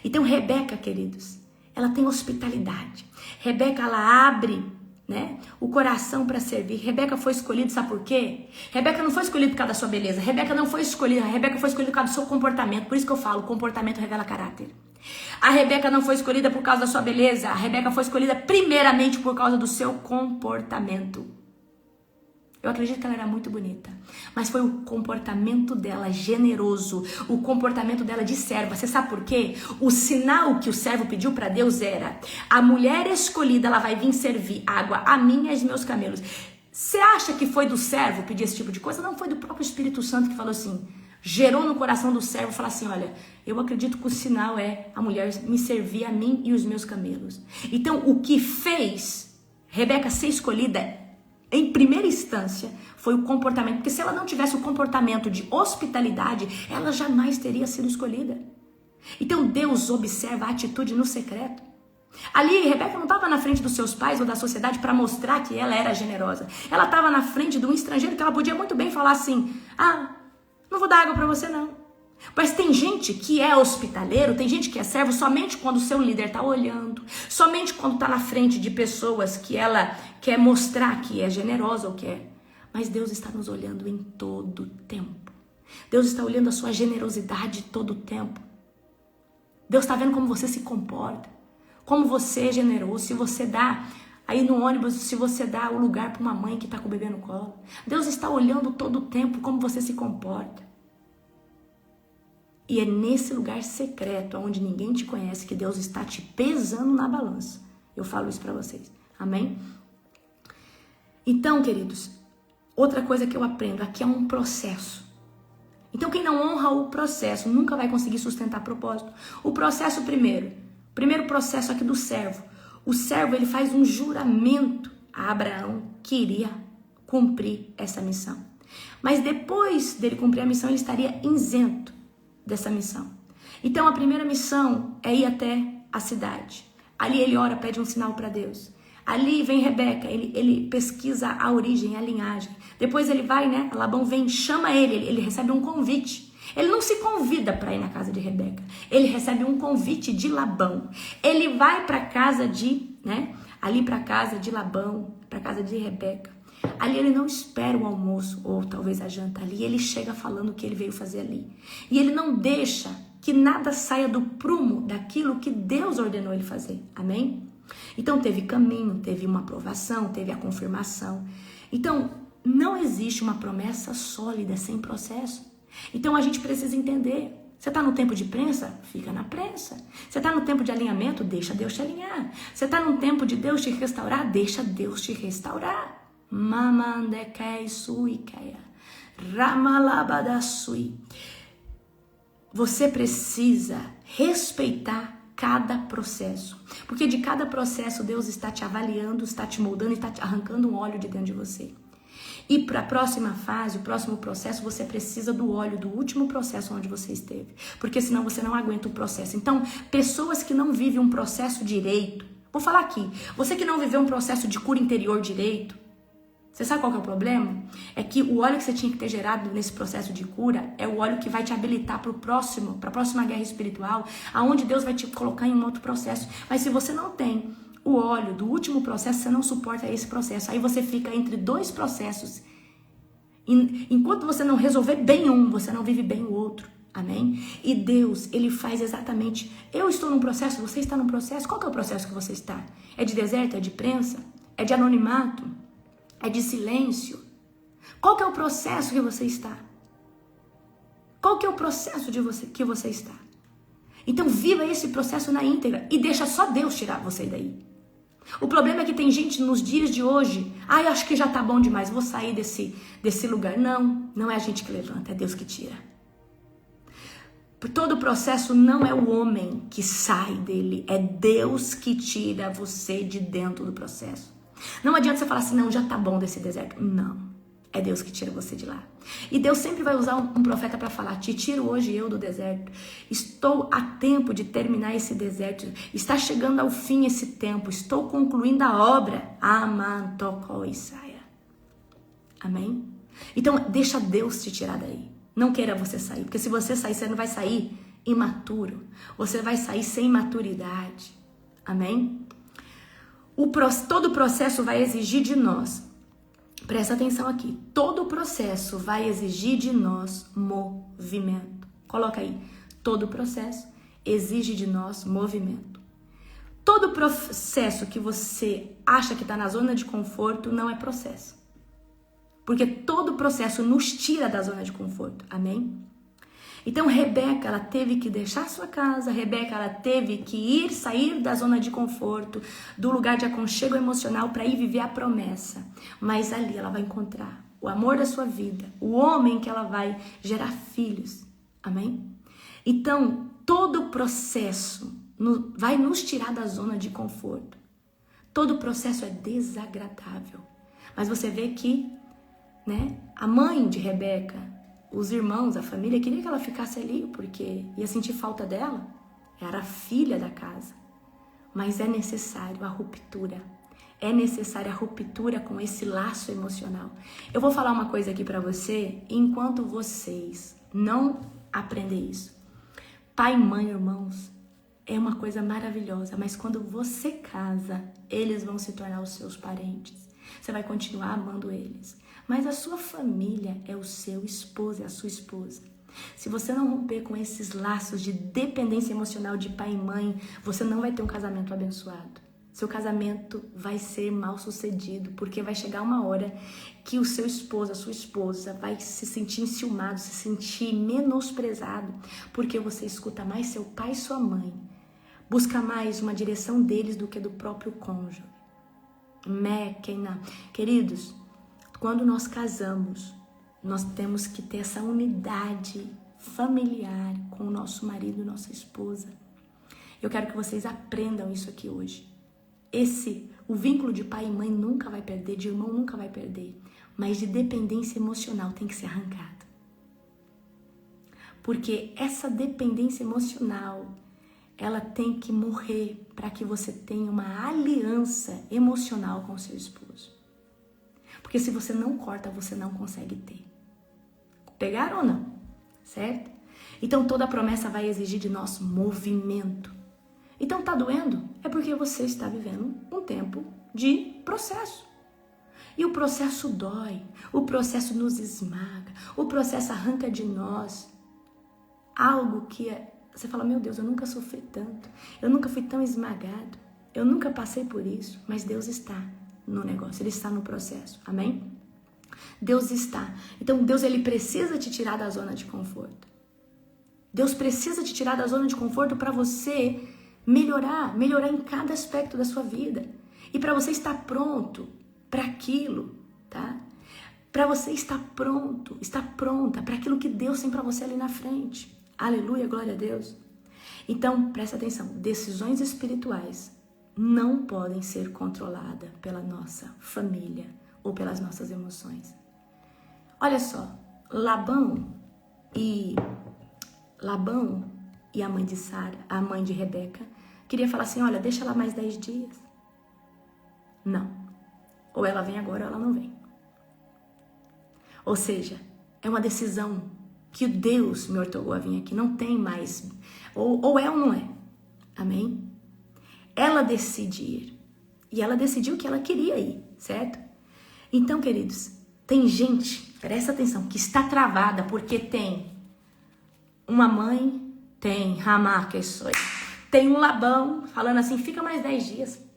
Então Rebeca, queridos, ela tem hospitalidade. Rebeca, ela abre, né, o coração para servir. Rebeca foi escolhida, sabe por quê? Rebeca não foi escolhida por causa da sua beleza. Rebeca foi escolhida por causa do seu comportamento. Por isso que eu falo, comportamento revela caráter. A Rebeca não foi escolhida por causa da sua beleza. A Rebeca foi escolhida primeiramente por causa do seu comportamento. Eu acredito que ela era muito bonita, mas foi o comportamento dela generoso, o comportamento dela de serva. Você sabe por quê? O sinal que o servo pediu para Deus era: a mulher escolhida, ela vai vir servir água a mim e aos meus camelos. Você acha que foi do servo pedir esse tipo de coisa? Não, foi do próprio Espírito Santo que falou assim, gerou no coração do servo, falar assim, olha, eu acredito que o sinal é a mulher me servir a mim e os meus camelos. Então, o que fez Rebeca ser escolhida em primeira instância, foi o comportamento. Porque se ela não tivesse o comportamento de hospitalidade, ela jamais teria sido escolhida. Então Deus observa a atitude no secreto. Ali, Rebeca não estava na frente dos seus pais ou da sociedade para mostrar que ela era generosa. Ela estava na frente de um estrangeiro que ela podia muito bem falar assim, não vou dar água para você não. Mas tem gente que é hospitaleiro, tem gente que é servo somente quando o seu líder está olhando, somente quando está na frente de pessoas que ela quer mostrar que é generosa ou quer. Mas Deus está nos olhando em todo tempo. Deus está olhando a sua generosidade todo tempo. Deus está vendo como você se comporta, como você é generoso, se você dá aí no ônibus, se você dá o lugar para uma mãe que está com o bebê no colo. Deus está olhando todo tempo como você se comporta. E é nesse lugar secreto, onde ninguém te conhece, que Deus está te pesando na balança. Eu falo isso para vocês. Amém? Então, queridos, outra coisa que eu aprendo, aqui é um processo. Então, quem não honra o processo nunca vai conseguir sustentar propósito. O processo primeiro processo aqui do servo. O servo, ele faz um juramento a Abraão que iria cumprir essa missão. Mas depois dele cumprir a missão, ele estaria isento dessa missão. Então, a primeira missão é ir até a cidade. Ali ele ora, pede um sinal para Deus. Ali vem Rebeca, ele pesquisa a origem, a linhagem. Depois ele vai, né? Labão vem, chama ele recebe um convite. Ele não se convida para ir na casa de Rebeca. Ele recebe um convite de Labão. Ele vai para casa ali para casa de Labão, para casa de Rebeca. Ali ele não espera o almoço ou talvez a janta. Ali ele chega falando o que ele veio fazer ali. E ele não deixa que nada saia do prumo daquilo que Deus ordenou ele fazer. Amém? Então teve caminho, teve uma aprovação, teve a confirmação. Então não existe uma promessa sólida sem processo. Então a gente precisa entender. Você está no tempo de prensa? Fica na prensa. Você está no tempo de alinhamento? Deixa Deus te alinhar. Você está no tempo de Deus te restaurar? Deixa Deus te restaurar. Mamandekei suikeia. Ramalabadasui. Você precisa respeitar cada processo. Porque de cada processo Deus está te avaliando, está te moldando e está te arrancando um óleo de dentro de você. E para a próxima fase, o próximo processo, você precisa do óleo do último processo onde você esteve. Porque senão você não aguenta o processo. Então, pessoas que não vivem um processo direito, vou falar aqui, você que não viveu um processo de cura interior direito, você sabe qual que é o problema? É que o óleo que você tinha que ter gerado nesse processo de cura é o óleo que vai te habilitar para a próxima guerra espiritual, aonde Deus vai te colocar em um outro processo. Mas se você não tem o óleo do último processo, você não suporta esse processo. Aí você fica entre dois processos. Enquanto você não resolver bem um, você não vive bem o outro. Amém? E Deus, Ele faz exatamente... Eu estou num processo, você está num processo. Qual que é o processo que você está? É de deserto? É de prensa? É de anonimato? É de silêncio? Qual que é o processo que você está? Qual que é o processo que você está? Então viva esse processo na íntegra e deixa só Deus tirar você daí. O problema é que tem gente nos dias de hoje, eu acho que já tá bom demais, vou sair desse lugar. Não é a gente que levanta, é Deus que tira. Todo o processo não é o homem que sai dele, é Deus que tira você de dentro do processo. Não adianta você falar assim, não, já tá bom desse deserto. Não, é Deus que tira você de lá. E Deus sempre vai usar um profeta para falar, te tiro hoje eu do deserto. Estou a tempo de terminar esse deserto. Está chegando ao fim esse tempo. Estou concluindo a obra. Amantokoisaia. Amém? Então, deixa Deus te tirar daí. Não queira você sair. Porque se você sair, você não vai sair imaturo. Você vai sair sem maturidade. Amém? Todo o processo vai exigir de nós, presta atenção aqui, todo o processo vai exigir de nós movimento. Coloca aí, todo o processo exige de nós movimento. Todo processo que você acha que está na zona de conforto não é processo. Porque todo processo nos tira da zona de conforto, amém? Então, Rebeca, ela teve que deixar sua casa, Rebeca, ela teve que sair da zona de conforto, do lugar de aconchego emocional para ir viver a promessa. Mas ali ela vai encontrar o amor da sua vida, o homem que ela vai gerar filhos, amém? Então, todo o processo vai nos tirar da zona de conforto. Todo o processo é desagradável. Mas você vê que, a mãe de Rebeca, os irmãos, a família, queria que ela ficasse ali, porque ia sentir falta dela. Era a filha da casa. Mas é necessário a ruptura. É necessária a ruptura com esse laço emocional. Eu vou falar uma coisa aqui pra você, enquanto vocês não aprendem isso. Pai, mãe, irmãos, é uma coisa maravilhosa, mas quando você casa, eles vão se tornar os seus parentes. Você vai continuar amando eles. Mas a sua família é o seu esposo, é a sua esposa. Se você não romper com esses laços de dependência emocional de pai e mãe, você não vai ter um casamento abençoado. seu casamento vai ser mal sucedido, porque vai chegar uma hora que o seu esposo, a sua esposa, vai se sentir enciumado, se sentir menosprezado, porque você escuta mais seu pai e sua mãe, busca mais uma direção deles do que do próprio cônjuge. Queridos, quando nós casamos, nós temos que ter essa unidade familiar com o nosso marido e nossa esposa. Eu quero que vocês aprendam isso aqui hoje. O vínculo de pai e mãe nunca vai perder, de irmão nunca vai perder, mas de dependência emocional tem que ser arrancado. Porque essa dependência emocional, ela tem que morrer para que você tenha uma aliança emocional com o seu esposo. Porque se você não corta, você não consegue ter. Pegaram ou não? Certo? Então toda promessa vai exigir de nós movimento. Então tá doendo? É porque você está vivendo um tempo de processo. E o processo dói, o processo nos esmaga, o processo arranca de nós algo que você fala, meu Deus, eu nunca sofri tanto, eu nunca fui tão esmagado, eu nunca passei por isso, mas Deus está no negócio, Ele está no processo, amém? Deus está. Então Deus, Ele precisa te tirar da zona de conforto. Deus precisa te tirar da zona de conforto para você melhorar em cada aspecto da sua vida. E para você estar pronto para aquilo, tá? Para você estar pronto, estar pronta para aquilo que Deus tem para você ali na frente. Aleluia, glória a Deus. Então, presta atenção, decisões espirituais não podem ser controladas pela nossa família ou pelas nossas emoções. Olha só, Labão e a mãe de Sara, a mãe de Rebeca, queria falar assim, olha, deixa ela mais 10 dias. Não. Ou ela vem agora ou ela não vem. Ou seja, é uma decisão que Deus me ortogou a vir aqui. Não tem mais. Ou é ou não é. Amém? Ela decide ir. E ela decidiu que ela queria ir, certo? Então, queridos, tem gente, presta atenção, que está travada porque tem uma mãe, tem Ramá, que sou. Tem um Labão falando assim, fica mais 10 dias.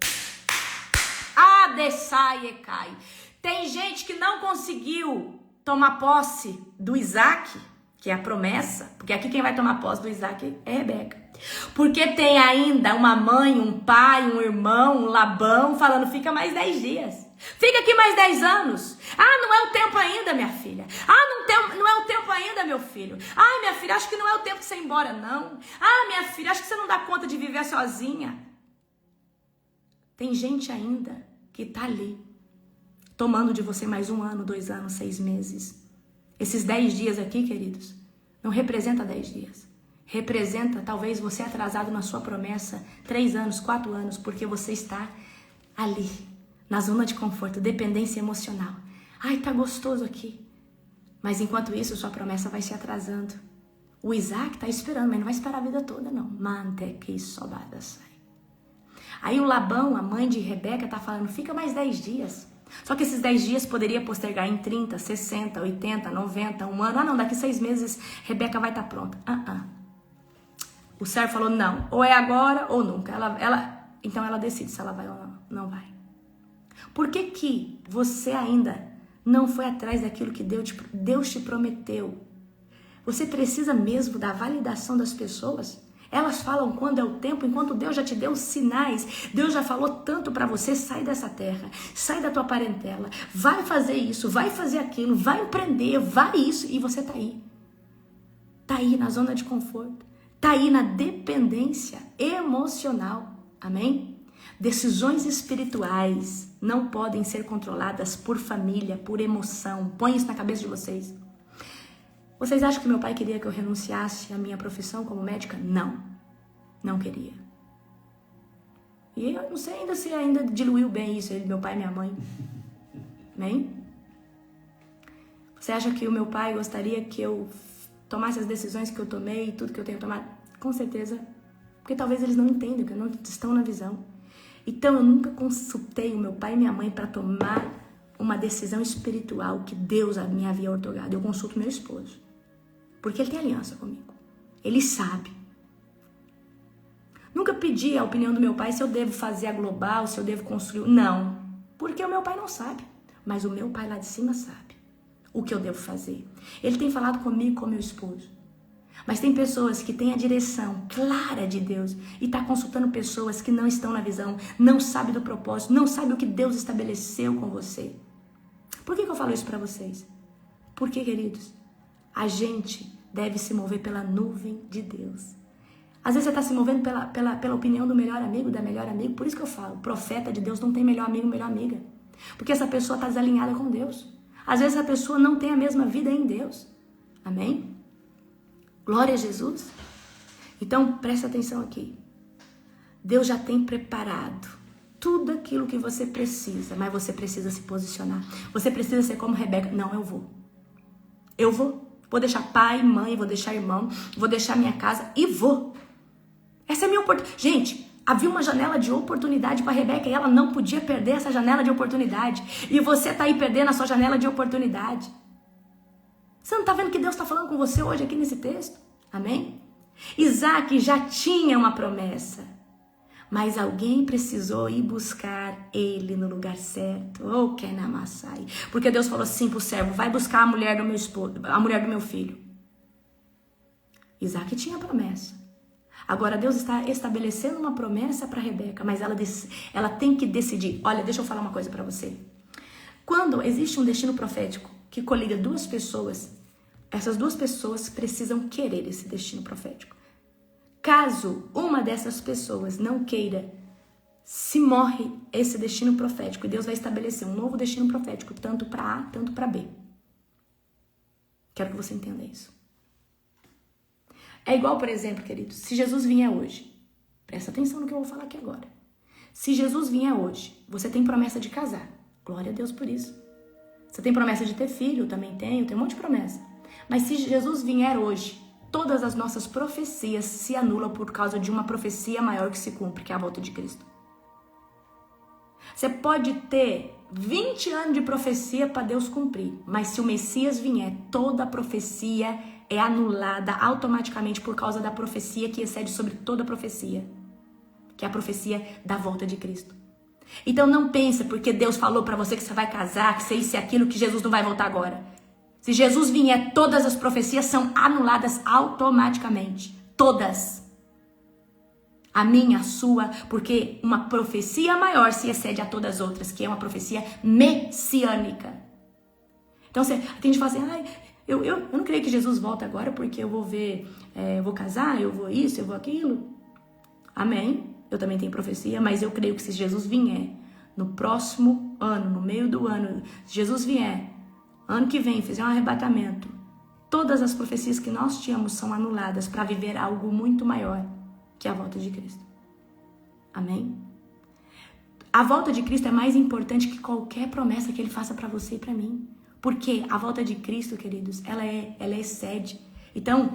Adessai e cai. Tem gente que não conseguiu tomar posse do Isaac, que é a promessa, porque aqui quem vai tomar posse do Isaac é Rebeca. Porque tem ainda uma mãe, um pai, um irmão, um Labão falando, fica mais 10 dias. Fica aqui mais 10 anos. Ah, não é o tempo ainda, minha filha. Ah, não é o tempo ainda, meu filho. Ah, minha filha, acho que não é o tempo de você ir embora, não. Ah, minha filha, acho que você não dá conta de viver sozinha. Tem gente ainda que tá ali, tomando de você mais 1 ano, 2 anos, 6 meses. Esses 10 dias aqui, queridos, não representa 10 dias. Representa, talvez, você atrasado na sua promessa 3 anos, 4 anos, porque você está ali, na zona de conforto, dependência emocional. Ai, tá gostoso aqui. Mas enquanto isso, sua promessa vai se atrasando. O Isaac tá esperando, mas não vai esperar a vida toda, não. Manteque sobada sai. Aí o Labão, a mãe de Rebeca, tá falando, fica mais 10 dias. Só que esses 10 dias poderia postergar em 30, 60, 80, 90, 1 ano. Ah, não, daqui 6 meses Rebeca vai estar pronta. O servo falou, não, ou é agora ou nunca. Então ela decide se ela vai ou não vai. Por que você ainda não foi atrás daquilo que Deus te prometeu? Você precisa mesmo da validação das pessoas? Elas falam quando é o tempo, enquanto Deus já te deu sinais. Deus já falou tanto para você, sai dessa terra, sai da tua parentela, vai fazer isso, vai fazer aquilo, vai empreender, vai isso, e você tá aí. Tá aí na zona de conforto, tá aí na dependência emocional, amém? Decisões espirituais não podem ser controladas por família, por emoção. Põe isso na cabeça de vocês. Vocês acham que meu pai queria que eu renunciasse à minha profissão como médica? Não. Não queria. E eu não sei ainda se ainda diluiu bem isso, meu pai e minha mãe. Amém? Você acha que o meu pai gostaria que eu tomasse as decisões que eu tomei e tudo que eu tenho tomado? Com certeza. Porque talvez eles não entendam, que não estão na visão. Então eu nunca consultei o meu pai e minha mãe para tomar uma decisão espiritual que Deus me havia ortogado. Eu consulto meu esposo. Porque ele tem aliança comigo. Ele sabe. Nunca pedi a opinião do meu pai se eu devo fazer a global, se eu devo construir. Não, porque o meu pai não sabe, mas o meu pai lá de cima sabe o que eu devo fazer. Ele tem falado comigo, com meu esposo. Mas tem pessoas que têm a direção clara de Deus e tá consultando pessoas que não estão na visão, não sabem do propósito, não sabem o que Deus estabeleceu com você. Por que eu falo isso para vocês? Porque, queridos, a gente deve se mover pela nuvem de Deus. Às vezes você está se movendo pela opinião do melhor amigo, da melhor amiga. Por isso que eu falo, profeta de Deus não tem melhor amigo, melhor amiga. Porque essa pessoa está desalinhada com Deus. Às vezes a pessoa não tem a mesma vida em Deus. Amém? Glória a Jesus. Então, presta atenção aqui. Deus já tem preparado tudo aquilo que você precisa, mas você precisa se posicionar. Você precisa ser como Rebeca. Não, eu vou. Eu vou. Vou deixar pai, mãe, vou deixar irmão, vou deixar minha casa e vou. Essa é a minha oportunidade. Gente, havia uma janela de oportunidade para Rebeca e ela não podia perder essa janela de oportunidade. E você tá aí perdendo a sua janela de oportunidade. Você não tá vendo que Deus está falando com você hoje aqui nesse texto? Amém? Isaac já tinha uma promessa, mas alguém precisou ir buscar ele no lugar certo. Oh, Kenamassai. Porque Deus falou assim pro servo, vai buscar a mulher do meu esposo, a mulher do meu filho. Isaac tinha promessa. Agora Deus está estabelecendo uma promessa para Rebeca, mas ela tem que decidir. Olha, deixa eu falar uma coisa para você. Quando existe um destino profético que coliga duas pessoas, essas duas pessoas precisam querer esse destino profético. Caso uma dessas pessoas não queira, se morre esse destino profético e Deus vai estabelecer um novo destino profético, tanto para A, tanto para B. Quero que você entenda isso. É igual, por exemplo, queridos, se Jesus vier hoje, presta atenção no que eu vou falar aqui agora. Se Jesus vier hoje, você tem promessa de casar. Glória a Deus por isso. Você tem promessa de ter filho, eu também tenho um monte de promessa. Mas se Jesus vier hoje, todas as nossas profecias se anulam por causa de uma profecia maior que se cumpre, que é a volta de Cristo. Você pode ter 20 anos de profecia para Deus cumprir, mas se o Messias vier, toda a profecia é anulada automaticamente por causa da profecia que excede sobre toda a profecia, que é a profecia da volta de Cristo. Então não pensa porque Deus falou para você que você vai casar, que isso e aquilo, que Jesus não vai voltar agora. Se Jesus vier, todas as profecias são anuladas automaticamente. Todas. A minha, a sua, porque uma profecia maior se excede a todas as outras, que é uma profecia messiânica. Então tem gente que fala assim, eu não creio que Jesus volte agora porque eu vou ver, eu vou casar, eu vou isso, eu vou aquilo. Amém? Eu também tenho profecia, mas eu creio que se Jesus vier no próximo ano, no meio do ano, se Jesus vier, ano que vem, fizer um arrebatamento, todas as profecias que nós tínhamos são anuladas para viver algo muito maior que a volta de Cristo. Amém? A volta de Cristo é mais importante que qualquer promessa que Ele faça para você e para mim. Porque a volta de Cristo, queridos, ela excede. Então,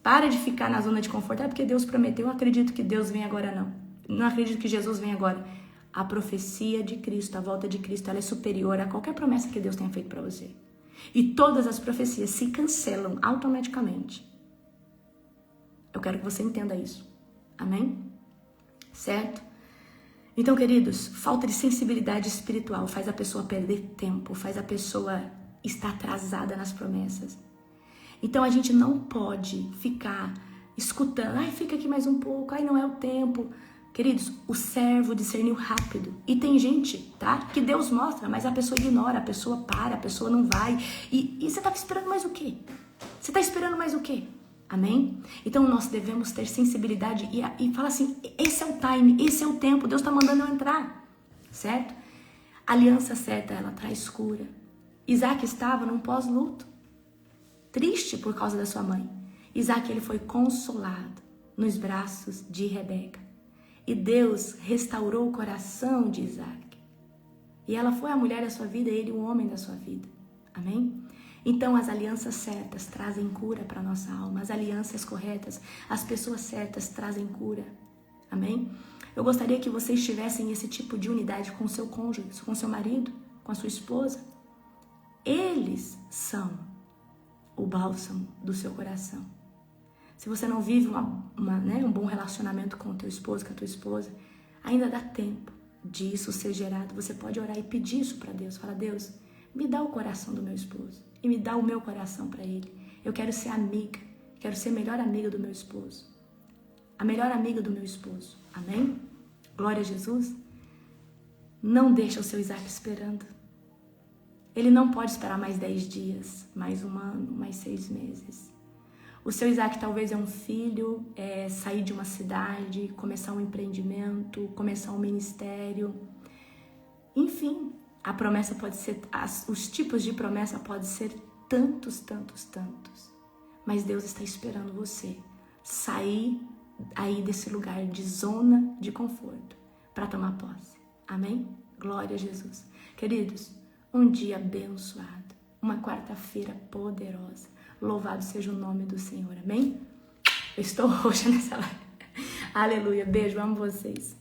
para de ficar na zona de conforto. Porque Deus prometeu, eu acredito que Deus vem agora, não. Não acredito que Jesus vem agora. A profecia de Cristo, a volta de Cristo, ela é superior a qualquer promessa que Deus tenha feito para você. E todas as profecias se cancelam automaticamente. Eu quero que você entenda isso. Amém? Certo? Então, queridos, falta de sensibilidade espiritual faz a pessoa perder tempo, faz a pessoa estar atrasada nas promessas. Então, a gente não pode ficar escutando, fica aqui mais um pouco, não é o tempo. Queridos, o servo discerniu rápido. E tem gente, tá? Que Deus mostra, mas a pessoa ignora, a pessoa para, a pessoa não vai. E você tá esperando mais o quê? Você tá esperando mais o quê? Amém? Então nós devemos ter sensibilidade e falar assim, esse é o time, esse é o tempo, Deus tá mandando eu entrar. Certo? A aliança certa, ela traz cura. Isaac estava num pós-luto, triste por causa da sua mãe. Isaac, ele foi consolado nos braços de Rebeca. E Deus restaurou o coração de Isaac. E ela foi a mulher da sua vida, ele o homem da sua vida. Amém? Então as alianças certas trazem cura para a nossa alma. As alianças corretas, as pessoas certas trazem cura. Amém? Eu gostaria que vocês tivessem esse tipo de unidade com o seu cônjuge, com o seu marido, com a sua esposa. Eles são o bálsamo do seu coração. Se você não vive um bom relacionamento com o teu esposo, com a tua esposa, ainda dá tempo disso ser gerado. Você pode orar e pedir isso para Deus. Fala, Deus, me dá o coração do meu esposo e me dá o meu coração para ele. Eu quero ser amiga, quero ser a melhor amiga do meu esposo. A melhor amiga do meu esposo. Amém? Glória a Jesus. Não deixa o seu Isaac esperando. Ele não pode esperar mais 10 dias, mais um ano, mais 6 meses. O seu Isaac talvez é um filho, sair de uma cidade, começar um empreendimento, começar um ministério. Enfim, a promessa pode ser, os tipos de promessa podem ser tantos. Mas Deus está esperando você sair aí desse lugar de zona de conforto para tomar posse. Amém? Glória a Jesus. Queridos, um dia abençoado, uma quarta-feira poderosa. Louvado seja o nome do Senhor. Amém? Eu estou roxa nessa live. Aleluia. Beijo, amo vocês.